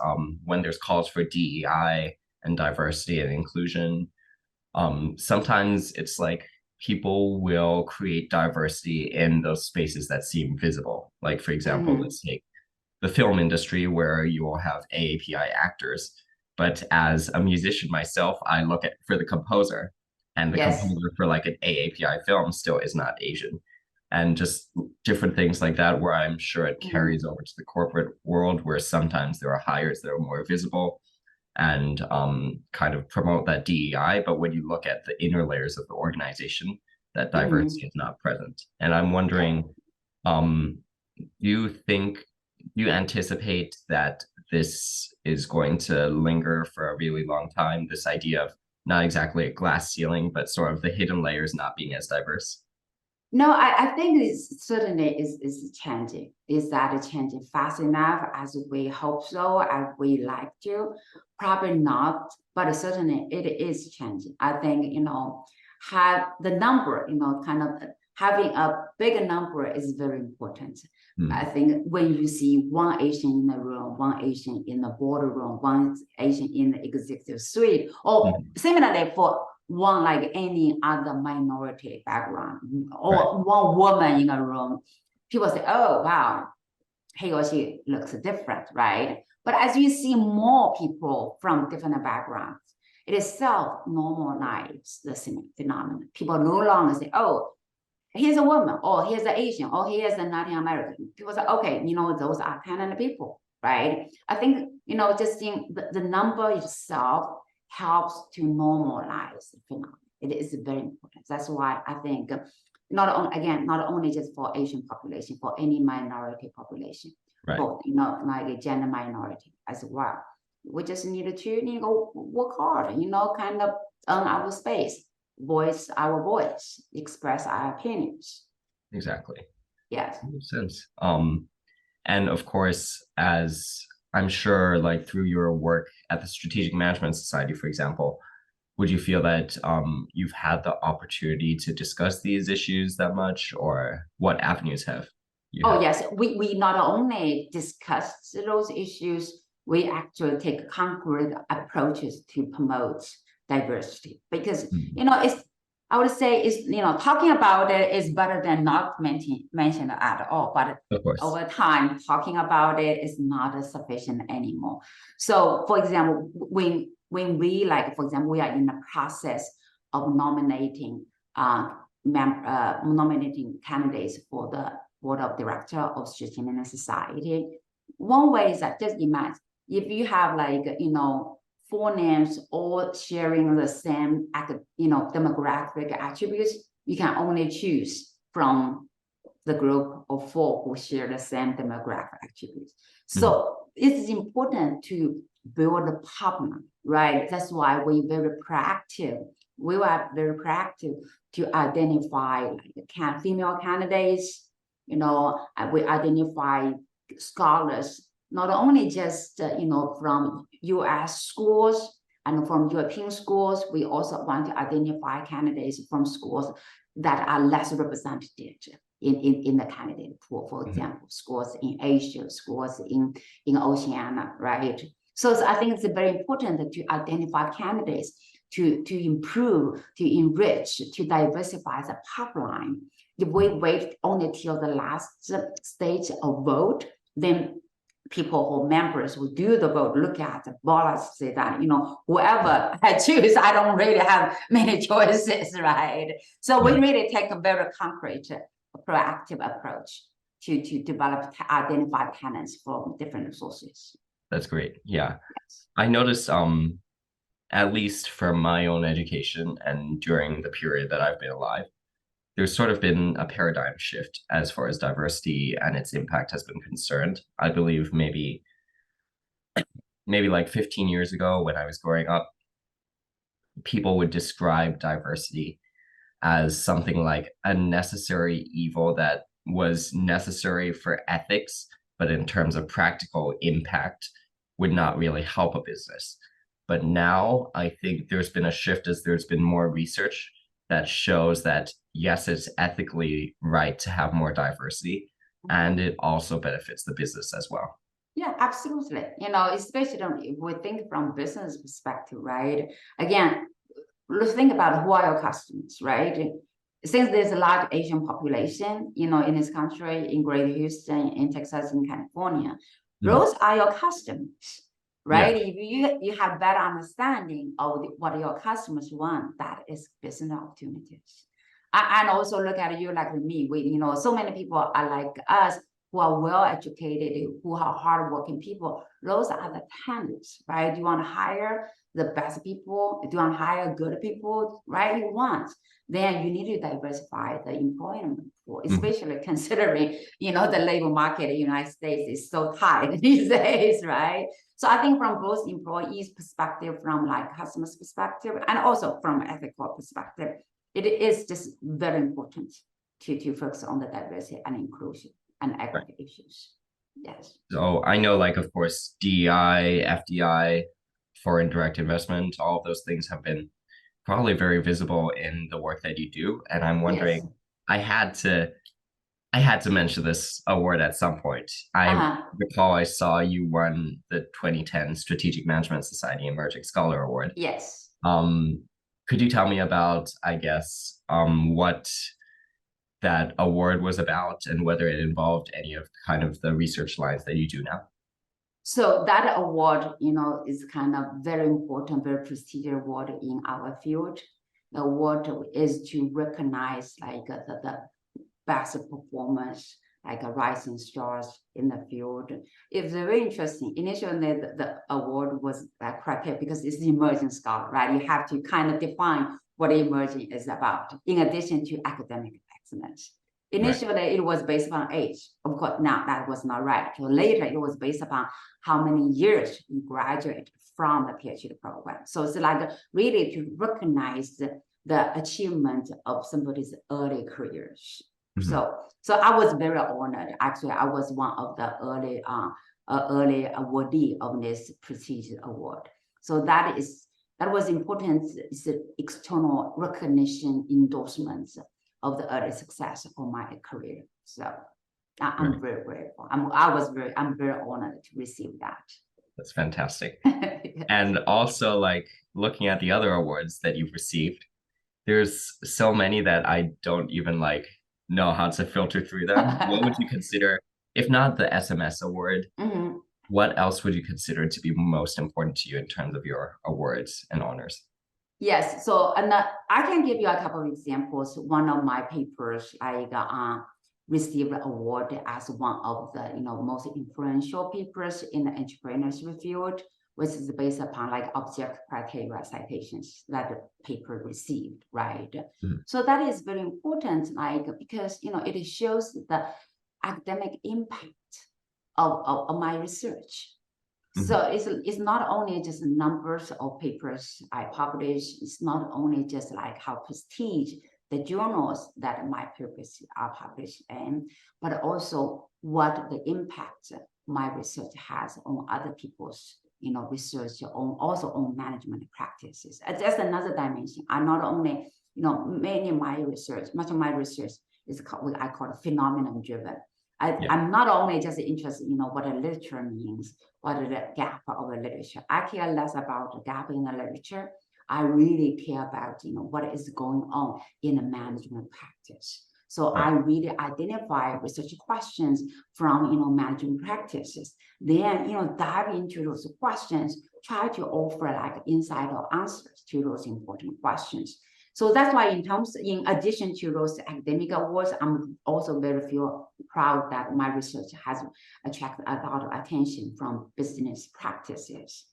when there's calls for DEI and diversity and inclusion, sometimes it's like people will create diversity in those spaces that seem visible. Like, for example, let's take the film industry where you will have AAPI actors. But as a musician myself, I look at for the composer, and the composer for like an AAPI film still is not Asian. And just different things like that, where I'm sure it carries over to the corporate world, where sometimes there are hires that are more visible and kind of promote that DEI. But when you look at the inner layers of the organization, that diversity is not present. And I'm wondering, do you anticipate that this is going to linger for a really long time? This idea of not exactly a glass ceiling, but sort of the hidden layers not being as diverse? No, I think it's certainly is changing. Is that changing fast enough as we hope so, as we like to? Probably not, but certainly it is changing. I think, have the number, kind of having a bigger number is very important. I think when you see one Asian in the room, one Asian in the boardroom, one Asian in the executive suite, or similarly for one like any other minority background or one woman in a room, people say, oh, wow, he or she looks different, right? But as you see more people from different backgrounds, it itself normalizes the same phenomenon. People no longer say, oh, here's a woman, or here's an Asian, or here's a Latin American. People say, okay, those are kind of people, right? I think, just in the number itself helps to normalize the phenomenon. It is very important. That's why I think not only just for Asian population, for any minority population, both, like a gender minority as well. We just needed to, work hard, kind of earn our space, voice our voice, express our opinions. Exactly. Yes. Makes sense. And of course, as I'm sure, like through your work at the Strategic Management Society, for example, would you feel that you've had the opportunity to discuss these issues that much, or what avenues have you Oh, had? yes. We not only discuss those issues, we actually take concrete approaches to promote diversity because, I would say is, talking about it is better than not mentioned at all. But Of course. over time, talking about it is not sufficient anymore. So, for example, when we for example, we are in the process of nominating candidates for the board of director of Strategic Management Society. One way is that just imagine if you have four names all sharing the same demographic attributes, you can only choose from the group of four who share the same demographic attributes. So it's important to build a pipeline, right? That's why we're very proactive. We were very proactive to identify female candidates. We identify scholars, not only just from U.S. schools and from European schools. We also want to identify candidates from schools that are less represented in the candidate pool. For example, schools in Asia, schools in Oceania, right? So I think it's very important to identify candidates to improve, to enrich, to diversify the pipeline. If we wait only till the last stage of vote, then people or members who do the vote look at the ballots, say that, whoever I choose, I don't really have many choices, right? So we really take a very concrete, proactive approach to develop, identify talents from different sources. That's great. Yeah. I noticed, at least for my own education and during the period that I've been alive, there's sort of been a paradigm shift as far as diversity and its impact has been concerned. I believe maybe like 15 years ago when I was growing up, people would describe diversity as something like a necessary evil that was necessary for ethics, but in terms of practical impact, would not really help a business. But now I think there's been a shift as there's been more research that shows that yes, it's ethically right to have more diversity, and it also benefits the business as well. Yeah, absolutely. Especially if we think from business perspective, right? Again, let's think about who are your customers, right? Since there's a large Asian population, in this country, in Greater Houston, in Texas, in California, those are your customers, right? If you have better understanding of what your customers want, that is business opportunities. And also look at you like me. So many people are like us who are well educated, who are hardworking people. Those are the talents, right? You want to hire the best people. Do you want to hire good people, right? You want. Then you need to diversify the employment for, especially considering, the labor market in the United States is so tight these days, right? So I think from both employees' perspective, from like customers' perspective, and also from ethical perspective, it is just very important to focus on the diversity and inclusion and equity issues. Yes. So I know, like, of course, DEI, FDI, foreign direct investment, all of those things have been probably very visible in the work that you do. And I'm wondering, Yes. I had to I had to mention this award at some point. I recall I saw you won the 2010 Strategic Management Society Emerging Scholar Award. Yes. Could you tell me about, I guess, what that award was about and whether it involved any of kind of the research lines that you do now? So that award, is kind of very important, very prestigious award in our field. The award is to recognize like the best performance, like rising stars in the field. It's very interesting. Initially, the award was criteria because it's emerging scholar, right? You have to kind of define what emerging is about, in addition to academic excellence. Initially, right, it was based on age. Of course, now that was not right. So later, it was based upon how many years you graduate from the PhD program. So it's like really to recognize the achievement of somebody's early careers. Mm-hmm. So I was very honored. Actually, I was one of the early awardee of this prestigious award. So that was important. It's an external recognition, endorsements of the early success of my career. So I'm very grateful. I'm very honored to receive that. That's fantastic. Yes. And also, like, looking at the other awards that you've received, there's so many that I don't even know how to filter through them. What would you consider, if not the SMS award, mm-hmm, what else would you consider to be most important to you in terms of your awards and honors? Yes, so I can give you a couple of examples. One of my papers, I received an award as one of the most influential papers in the entrepreneurship field, which is based upon object criteria citations that the paper received, right? Mm-hmm. So that is very important, because it shows the academic impact of my research. Mm-hmm. So it's not only just numbers of papers I publish. It's not only just how prestige the journals that my papers are published in, but also what the impact my research has on other people's research, also on management practices. That's another dimension. I not only much of my research is what I call phenomenon driven. I'm not only just interested in what the literature means, what is the gap of the literature. I care less about the gap in the literature. I really care about what is going on in the management practice. So I really identify research questions from management practices. Then dive into those questions, try to offer insight or answers to those important questions. So that's why in addition to those academic awards, I'm also very proud that my research has attracted a lot of attention from business practices.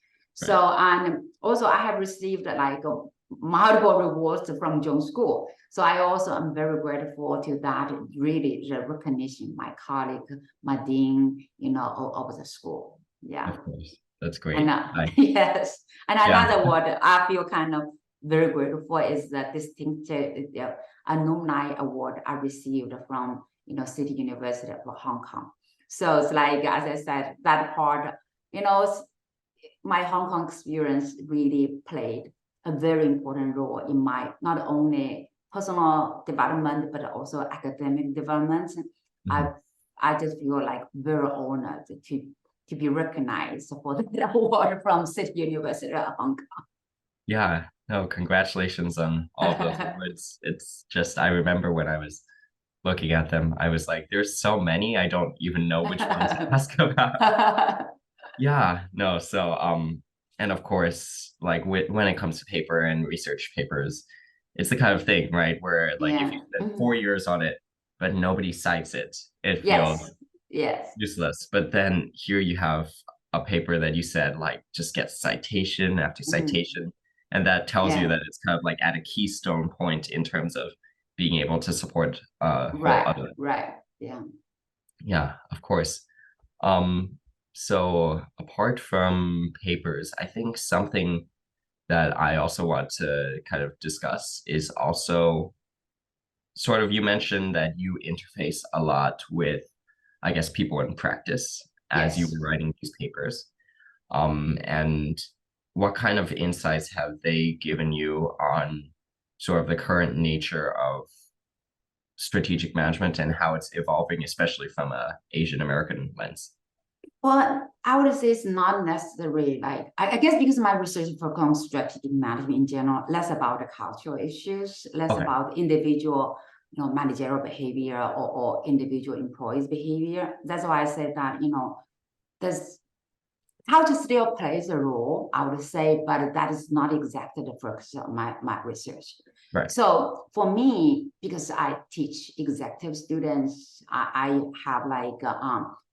Right. So, and also I have received multiple rewards from Zhang School. So I also am very grateful to that, really the recognition, my colleague, my dean, of the school. Yeah. Of course. That's great. And, yes. And another award I feel kind of very grateful is the distinctive alumni award I received from City University of Hong Kong. So it's as I said, that part, my Hong Kong experience really played a very important role in my not only personal development but also academic development. Mm-hmm. I just feel very honored to be recognized for the award from City University of Hong Kong. Yeah, no, congratulations on all those awards. It's just, I remember when I was looking at them, I was like, there's so many, I don't even know which ones to ask about. Yeah, no, so, and of course, when it comes to paper and research papers, it's the kind of thing, right, where if you spend 4 years on it, but nobody cites it, it feels useless. But then here you have a paper that you said, just gets citation after citation. And that tells you that it's kind of at a keystone point in terms of being able to support whole Right, other. right. Yeah. Yeah, of course. So apart from papers, I think something that I also want to kind of discuss is also sort of, you mentioned that you interface a lot with, I guess, people in practice as you Yes. were writing these papers. And what kind of insights have they given you on sort of the current nature of strategic management and how it's evolving, especially from a Asian American lens? Well, I would say it's not necessarily like I guess because my research focus on strategic management in general, less about the cultural issues, less Okay. about individual, managerial behavior or individual employees' behavior. That's why I said that, there's culture still plays a role, I would say, but that is not exactly the focus of my research. Right. So for me, because I teach executive students, I have like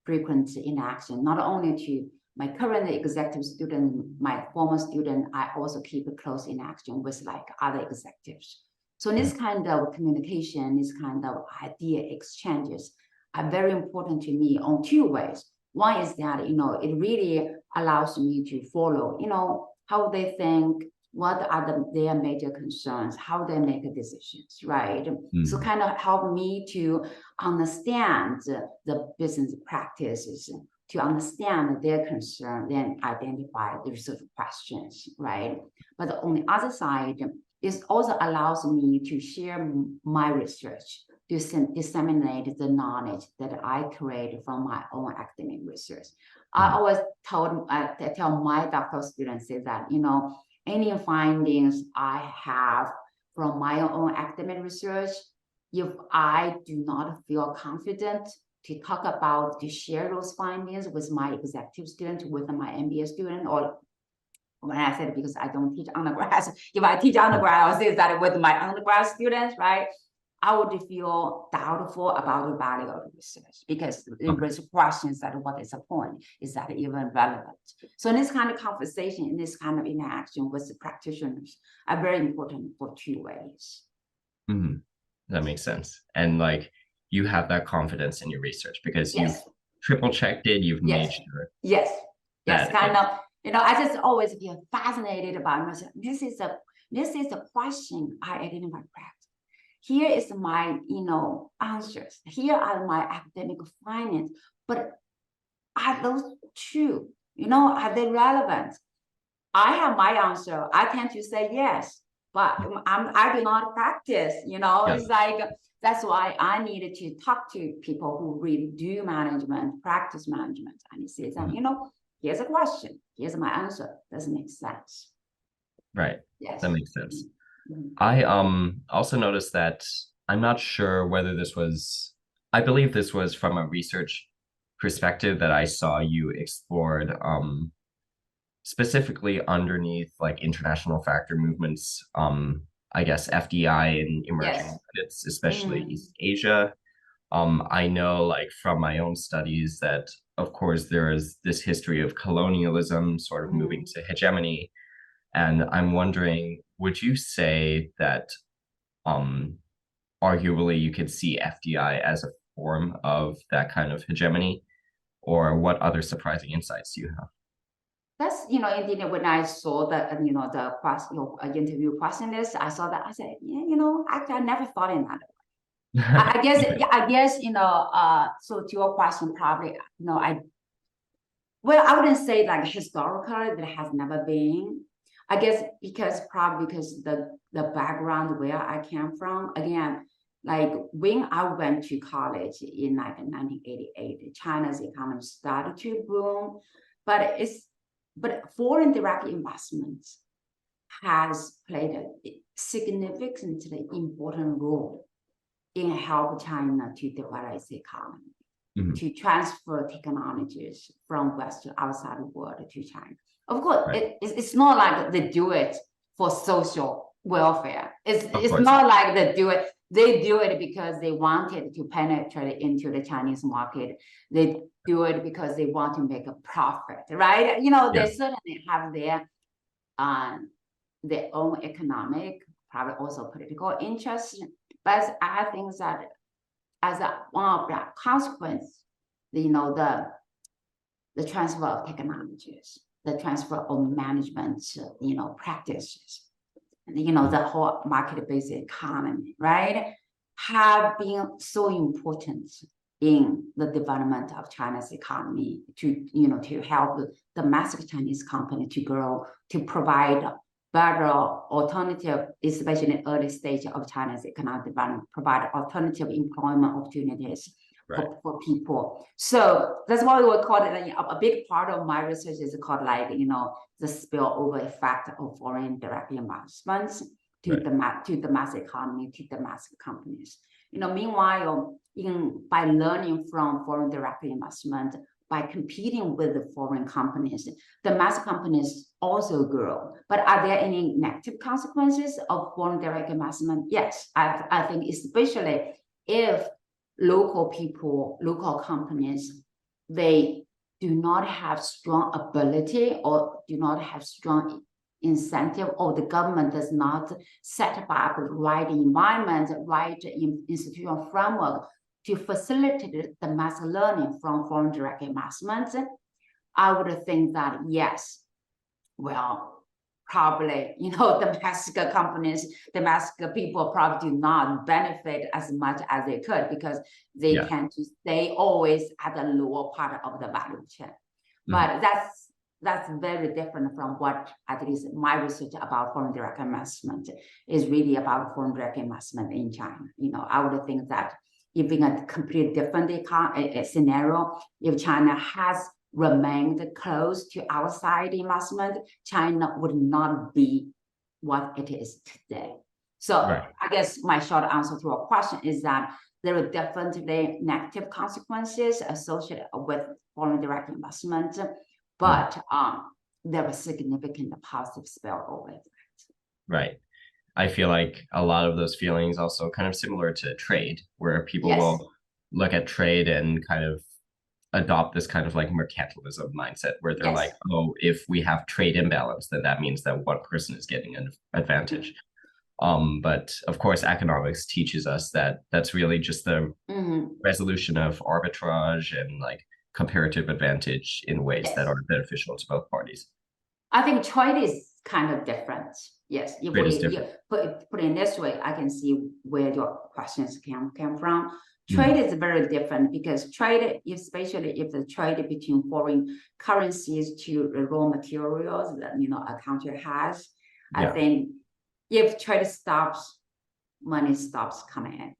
frequent interaction, not only to my current executive student, my former student, I also keep a close interaction with like other executives. So this kind of communication, this kind of idea exchanges are very important to me on two ways. One is that, it really allows me to follow, how they think, what are their major concerns, how they make decisions, right? So Mm. kind of help me to understand the business practices, to understand their concern, then identify the research questions, right? But on the other side, it also allows me to share my research, to disseminate the knowledge that I create from my own academic research. I always tell my doctoral students that, any findings I have from my own academic research, if I do not feel confident to talk about, to share those findings with my executive student, with my MBA student, or when I said because I don't teach undergrads, if I teach undergrad, I'll say that with my undergrad students, right? I would feel doubtful about the value of the research because it Okay. raises questions that what is the point? Is that even relevant? So in this kind of conversation, in this kind of interaction with the practitioners are very important for two ways. Mhm. That makes sense. And like you have that confidence in your research because you've Yes, triple checked it, you've made yes, sure yes, yes. that Kind it's of, I just always feel fascinated about myself. This is a question I identify practice. Here is my, answers. Here are my academic findings. But are those true? Are they relevant? I have my answer. I tend to say yes, but I do not practice. yeah. It's like that's why I needed to talk to people who really do management, practice management, and say them, Mhm. here's a question, here's my answer. Doesn't make sense. Right. Yes. That makes sense. Mhm. I also noticed that I'm not sure whether this was, I believe this was from a research perspective that I saw you explored specifically underneath like international factor movements, I guess FDI in emerging Yes. markets, especially Mm. East Asia. I know like from my own studies that of course there is this history of colonialism sort of moving Mm. to hegemony. And I'm wondering, would you say that um arguably you could see FDI as a form of that kind of hegemony? Or what other surprising insights do you That's, indeed, when I saw that, the question, interview question list, I saw that, I said, yeah, actually, I never thought in that. have? I guess, yeah, so to your question, probably, well, I wouldn't say like historically there has never been. I guess probably because the background where I came from, again, like when I went to college in like 1988, China's economy started to boom, but foreign direct investments has played a significantly important role in help China to develop its economy, Mhm. to transfer technologies from West to outside the world to China. Of course, Right. it's not like they do it for social welfare. It's, Of it's course. not like they do it. They do it because they wanted to penetrate into the Chinese market. They do it because they want to make a profit, right? Yeah. They certainly have their own economic, probably also political interests. But I think that as one of the consequence, the transfer of technologies, the transfer of management, practices, the whole market-based economy, right, have been so important in the development of China's economy to help the domestic Chinese company to grow, to provide better alternative, especially in the early stage of China's economic development, provide alternative employment opportunities for people. So that's why we call it a big part of my research is called the spillover effect of foreign direct investments to the domestic economy, to domestic companies. Meanwhile, by learning from foreign direct investment, by competing with the foreign companies, domestic companies also grow. But are there any negative consequences of foreign direct investment? Yes, I think especially if local people, local companies, they do not have strong ability or do not have strong incentive, or the government does not set up the right environment, right institutional framework to facilitate the mass learning from foreign direct investments, I would think that yes, well, probably, domestic companies, domestic people probably do not benefit as much as they could because they tend to stay always at the lower part of the value chain. But that's very different from what at least my research about foreign direct investment is really about foreign direct investment in China. I would think that if in a completely different scenario, if China has remained close to outside investment, China would not be what it is today. So I guess my short answer to your question is that there are definitely negative consequences associated with foreign direct investment, but there are significant positive spillover effects. Right. I feel like a lot of those feelings also kind of similar to trade, where people will look at trade and kind of adopt this kind of like mercantilism mindset where they're like, oh, if we have trade imbalance, then that means that one person is getting an advantage. But of course, economics teaches us that that's really just the resolution of arbitrage and like comparative advantage in ways that are beneficial to both parties. I think trade is kind of different. Yes, you put it in this way, I can see where your questions came from. Trade is very different because trade, especially if the trade between foreign currencies to raw materials that a country has, I think if trade stops, money stops coming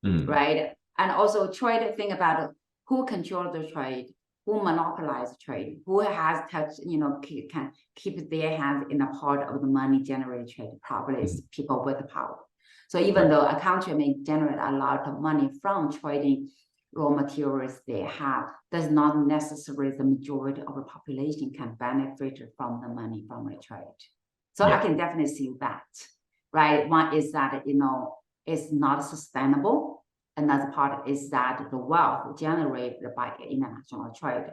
in, right? And also trade, think about who controls the trade, who monopolizes trade, who has touched, can keep their hands in a part of the money generated trade, probably is people with the power. So even though a country may generate a lot of money from trading raw materials they have, does not necessarily the majority of the population can benefit from the money from the trade. So I can definitely see that, right? One is that, it's not sustainable. Another part is that the wealth generated by international trade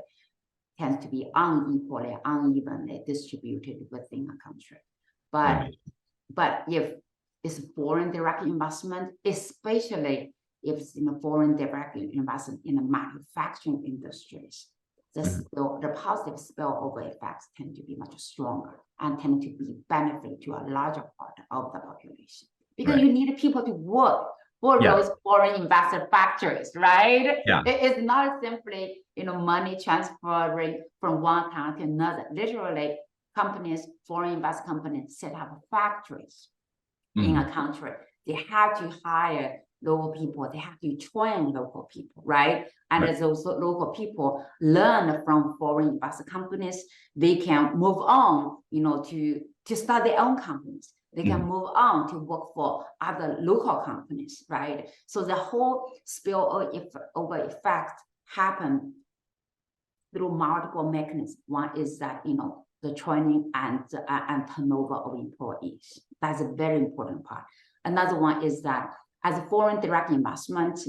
tends to be unevenly distributed within a country. But if it's foreign direct investment, especially if it's foreign direct investment in the manufacturing industries, the positive spillover effects tend to be much stronger and tend to be benefit to a larger part of the population. Because you need people to work for those foreign investor factories, right? It is not simply money transferring from one town to another. Literally, foreign invest companies set up factories in a country. They have to hire local people. They have to train local people, right? And as those local people learn from foreign investor companies, they can move on, to start their own companies. They can move on to work for other local companies, right? So the whole spillover effect happen through multiple mechanisms. One is that, the training and turnover of employees. That's a very important part. Another one is that as a foreign direct investment,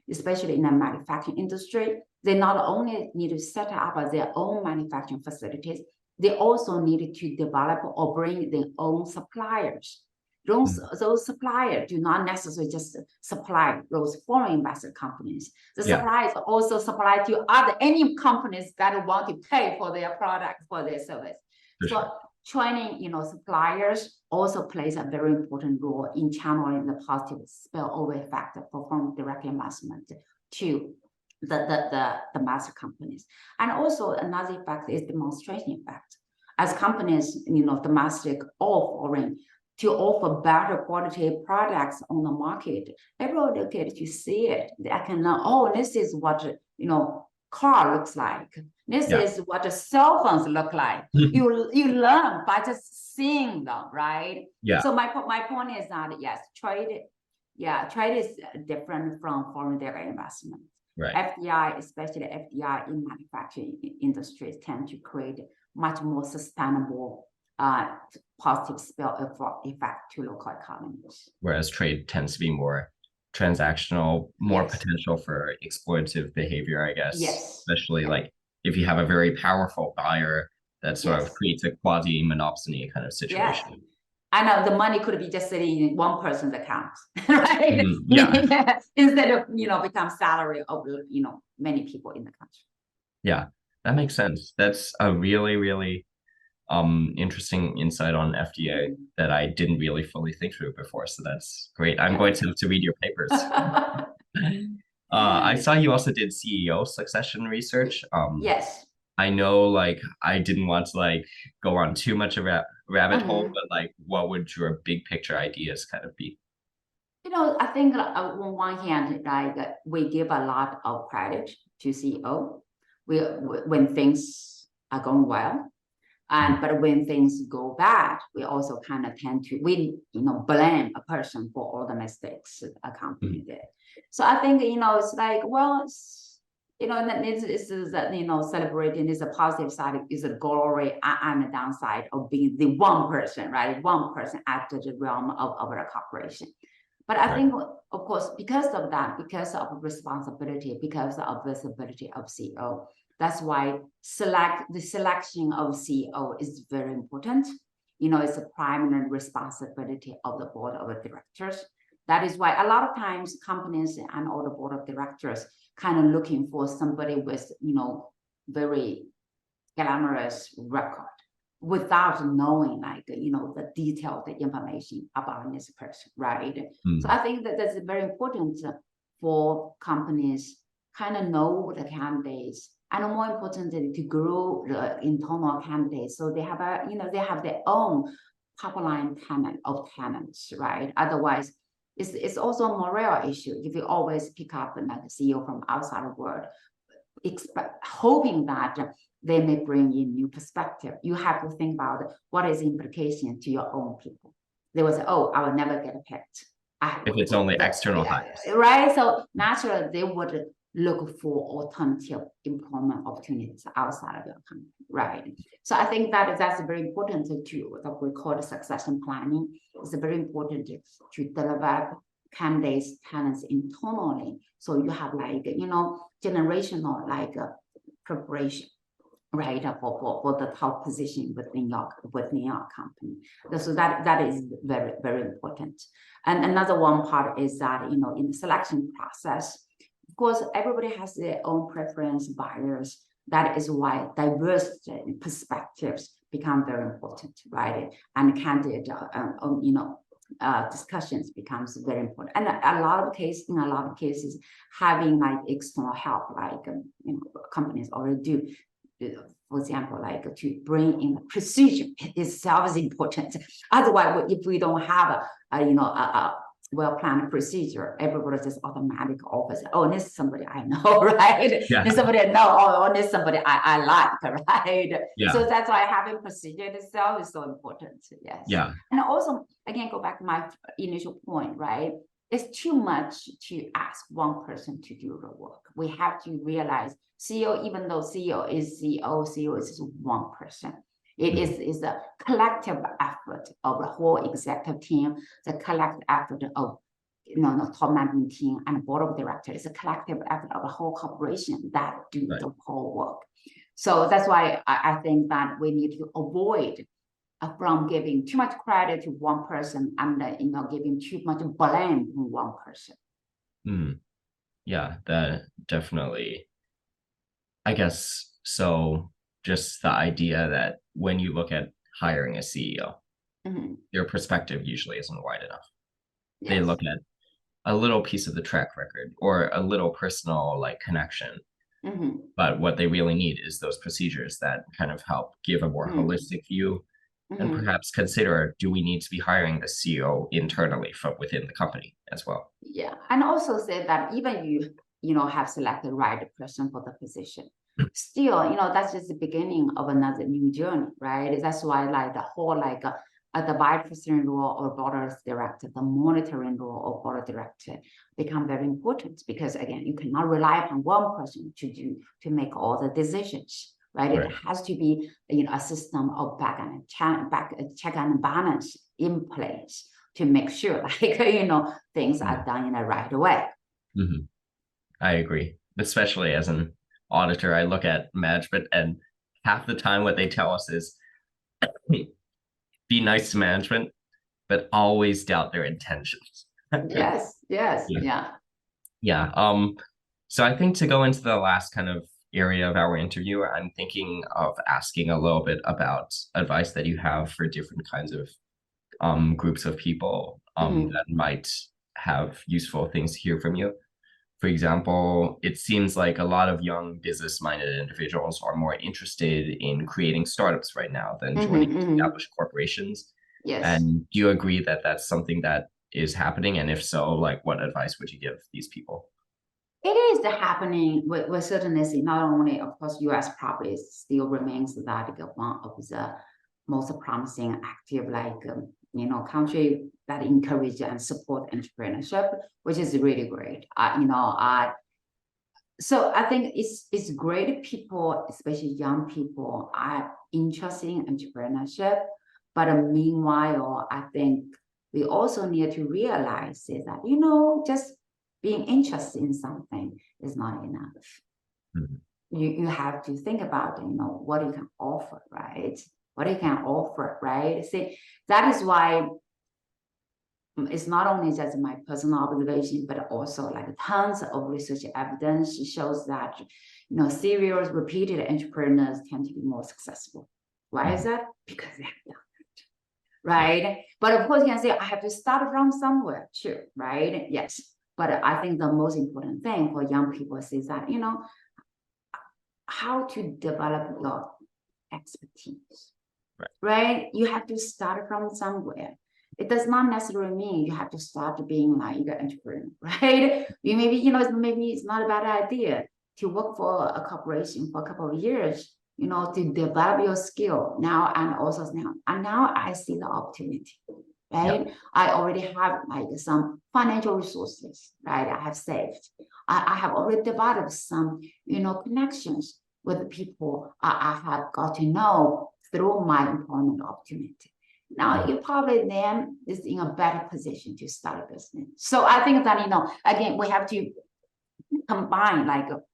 especially in the manufacturing industry, they not only need to set up their own manufacturing facilities, they also needed to develop or bring their own suppliers. Those suppliers do not necessarily just supply those foreign invested companies. The suppliers also supply to any companies that want to pay for their product, for their service. Training, suppliers also plays a very important role in channeling the positive spillover effect from direct investment to the master companies. And also another effect is demonstration effect. As companies, domestic or foreign, to offer better quality products on the market, everybody get to see it. They can learn, oh, this is what, car looks like. This is what the cell phones look like. You learn by just seeing them, right? So my point is that, yes, trade is different from foreign direct investment. FDI, especially FDI in manufacturing industries, tend to create much more sustainable positive spill effect to local economies. Whereas trade tends to be more transactional, more potential for exploitative behavior, I guess. Especially like if you have a very powerful buyer that sort of creates a quasi-monopsony kind of situation. I know the money could be just sitting in one person's account, right? Instead of become salary of many people in the country. Yeah, that makes sense. That's a really, really interesting insight on FDA that I didn't really fully think through before. So that's great. I'm going to have to read your papers. I saw you also did CEO succession research. I know, like, I didn't want to like go on too much of a rabbit hole, but like, what would your big picture ideas kind of be? I think on one hand, like we give a lot of credit to CEO when things are going well. But when things go bad, we also kind of tend to blame a person for all the mistakes a company did. So I think it's like, well, this is celebrating is a positive side, is a glory, and the downside of being the one person, right? One person at the realm of a corporation. But I think, of course, because of that, because of responsibility, because of visibility of CEO, that's why the selection of CEO is very important. It's a primary responsibility of the board of directors. That is why a lot of times companies and all the board of directors kind of looking for somebody with, very glamorous record without knowing the detailed information about this person, right? So I think that that's very important for companies kind of know the candidates, and more importantly, to grow the internal candidates. So they have they have their own pipeline talents, right? Otherwise, it's also a morale issue. If you always pick up a CEO from outside the world, hoping that they may bring in new perspective, you have to think about what is the implication to your own people. They will say, oh, I will never get picked. If it's only external hires. Right? So naturally, they would look for alternative employment opportunities outside of your company, right? So I think that's very important to what we call the succession planning. It's very important to develop candidates' talents internally. So you have generational preparation, right, for the top position within your company. So that is very, very important. And another one part is that in the selection process, of course, everybody has their own preference, bias. That is why diverse perspectives become very important, right? And candidate, discussions becomes very important. And in a lot of cases, having external help, companies already do. For example, to bring in procedure itself is important. Otherwise, if we don't have a well-planned procedure, everybody just automatically offers, oh, this is somebody I know, right? This somebody I know, oh, this is somebody I like, right? So that's why having procedure itself is so important, yes. And also, again, go back to my initial point, right? It's too much to ask one person to do the work. We have to realize CEO, even though CEO is just one person. It is a collective effort of the whole executive team, the collective effort of the top management team and the board of directors. It's a collective effort of the whole corporation that do the whole work. So that's why I think that we need to avoid from giving too much credit to one person and giving too much blame to one person. Yeah, that definitely, I guess. So just the idea that when you look at hiring a CEO, their perspective usually isn't wide enough. Yes. They look at a little piece of the track record or a little personal like connection. But what they really need is those procedures that kind of help give a more holistic view and perhaps consider, do we need to be hiring the CEO internally from within the company as well? Yeah, and also say that even you have selected the right person for the position, still, that's just the beginning of another new journey, right? That's why like the whole the vice president role or board of director, the monitoring role of board of director become very important because again, you cannot rely upon one person to make all the decisions. Right? It has to be a system of check and balance in place to make sure things are done in the right way. I agree. Especially as an auditor, I look at management and half the time what they tell us is be nice to management, but always doubt their intentions. Yes. Yeah. So I think to go into the last kind of area of our interview, I'm thinking of asking a little bit about advice that you have for different kinds of groups of people that might have useful things to hear from you. For example, it seems like a lot of young business-minded individuals are more interested in creating startups right now than joining established corporations. Yes. And do you agree that that's something that is happening? And if so, like what advice would you give these people? It is happening with certainty. Not only, of course, U.S. probably still remains that one of the most promising, active, country that encourage and support entrepreneurship, which is really great. So I think it's great. People, especially young people, are interested in entrepreneurship. But meanwhile, I think we also need to realize that just being interested in something is not enough. You have to think about what you can offer, right? What you can offer, right? See, that is why it's not only just my personal observation, but also like tons of research evidence shows that serial repeated entrepreneurs tend to be more successful. Why is that? Because they have done it, right? But of course, you can say I have to start from somewhere, sure, right? Yes. But I think the most important thing for young people is that, how to develop your expertise, right? You have to start from somewhere. It does not necessarily mean you have to start being like an entrepreneur, right? maybe it's not a bad idea to work for a corporation for a couple of years, to develop your skill now and also now I see the opportunity. Right? Yeah. I already have some financial resources, right? I have saved. I have already developed some, connections with people I have got to know through my employment opportunity. Now you probably then is in a better position to start a business. So I think that, again, we have to combine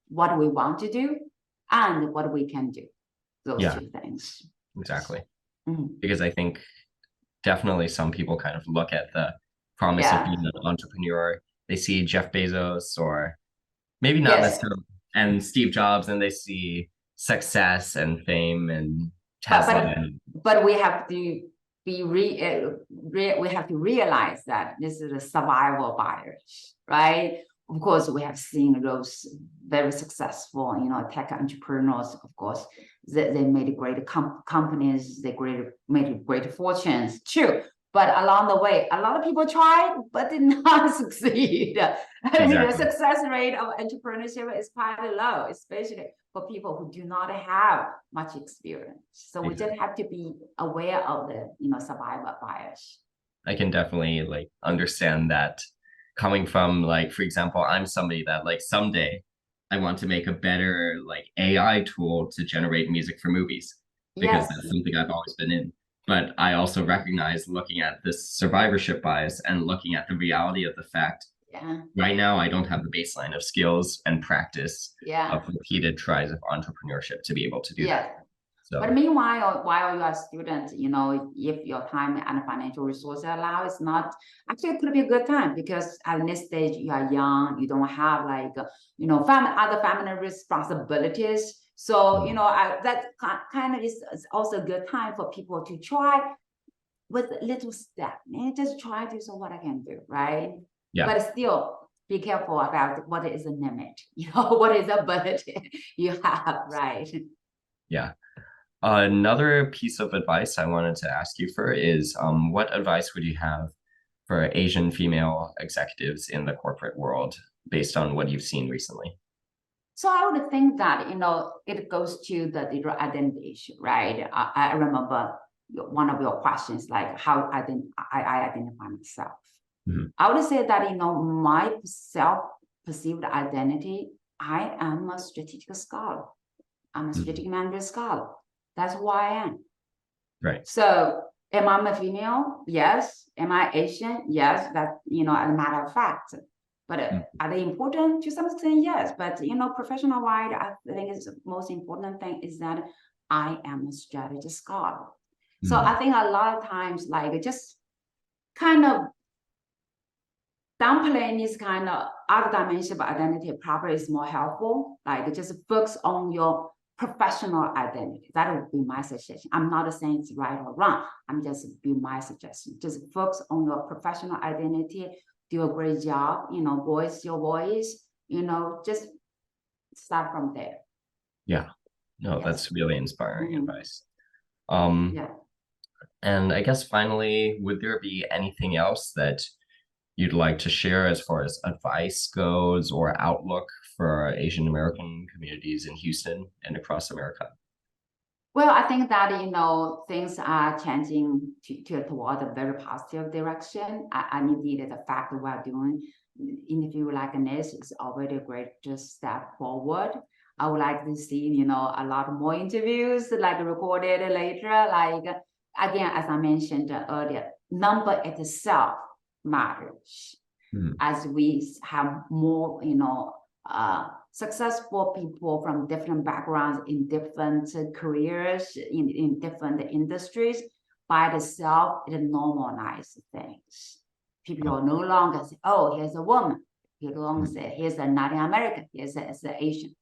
what we want to do and what we can do. Those two things. Exactly. Because I think definitely some people kind of look at the promise of being an entrepreneur. They see Jeff Bezos or maybe not necessarily, and Steve Jobs, and they see success and fame and Tesla. But we have to we have to realize that this is a survival bias, right? Of course, we have seen those very successful, tech entrepreneurs. Of course, they made great companies, they made great fortunes too. But along the way, a lot of people tried but did not succeed. Exactly. The success rate of entrepreneurship is quite low, especially for people who do not have much experience. So we just have to be aware of the survival bias. I can definitely understand that. Coming from for example, I'm somebody that someday I want to make a better AI tool to generate music for movies because that's something I've always been in. But I also recognize looking at this survivorship bias and looking at the reality of the fact right now I don't have the baseline of skills and practice of repeated tries of entrepreneurship to be able to do that. But So meanwhile, while you are a student, if your time and financial resources allow, it's not actually it could be a good time because at this stage you are young, you don't have like other family responsibilities. So that kind of is also a good time for people to try with a little step and just try to so what I can do, right? yeah, But still be careful about what is the limit, what is the budget you have, right? yeah. Another piece of advice I wanted to ask you for is what advice would you have for Asian female executives in the corporate world based on what you've seen recently? So I would think that, it goes to the digital identity issue, right? I remember one of your questions, like how I identify myself. Mhm. I would say that, my self-perceived identity, I am a strategic scholar. I'm a strategic manager scholar. That's who I am. Right. So am I a female? Yes. Am I Asian? Yes. That, as a matter of fact. But Mhm. are they important to some extent? Yes. But, professional wide, I think is the most important thing is that I am a strategy scholar. So I think a lot of times, like just kind of downplaying this kind of other dimension of identity probably is more helpful. Like just focus on your professional identity. That would be my suggestion. I'm not saying it's right or wrong. I'm just be my suggestion. Just focus on your professional identity. Do a great job. Voice your voice. Just start from there. Yeah. No, Yes. that's really inspiring Mhm. advice. Yeah. And I guess finally, would there be anything else that you'd like to share as far as advice goes or outlook for Asian American communities in Houston and across America? Well, I think that things are changing toward a very positive direction. Indeed, the fact that we're doing interview like this is already a great just step forward. I would like to see a lot more interviews like recorded later. Like again, as I mentioned earlier, number itself matters. As we have more successful people from different backgrounds in different careers in different industries, by itself it normalizes things. People are no longer say, oh, here's a woman. People no longer say, here's a Latin American, here's an Asian.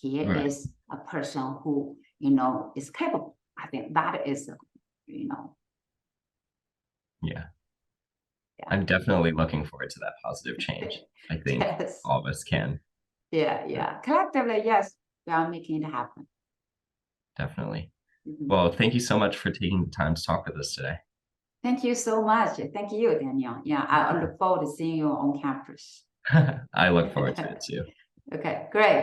Here Right. is a person who is capable. I think that is Yeah. yeah. I'm definitely looking forward to that positive change. I think Yes. all of us can. Yeah. Collectively, yes, we are making it happen. Definitely. Mhm. Well, thank you so much for taking the time to talk with us today. Thank you so much. Thank you, Daniel. Yeah, I look forward to seeing you on campus. I look forward to it too. Okay, great.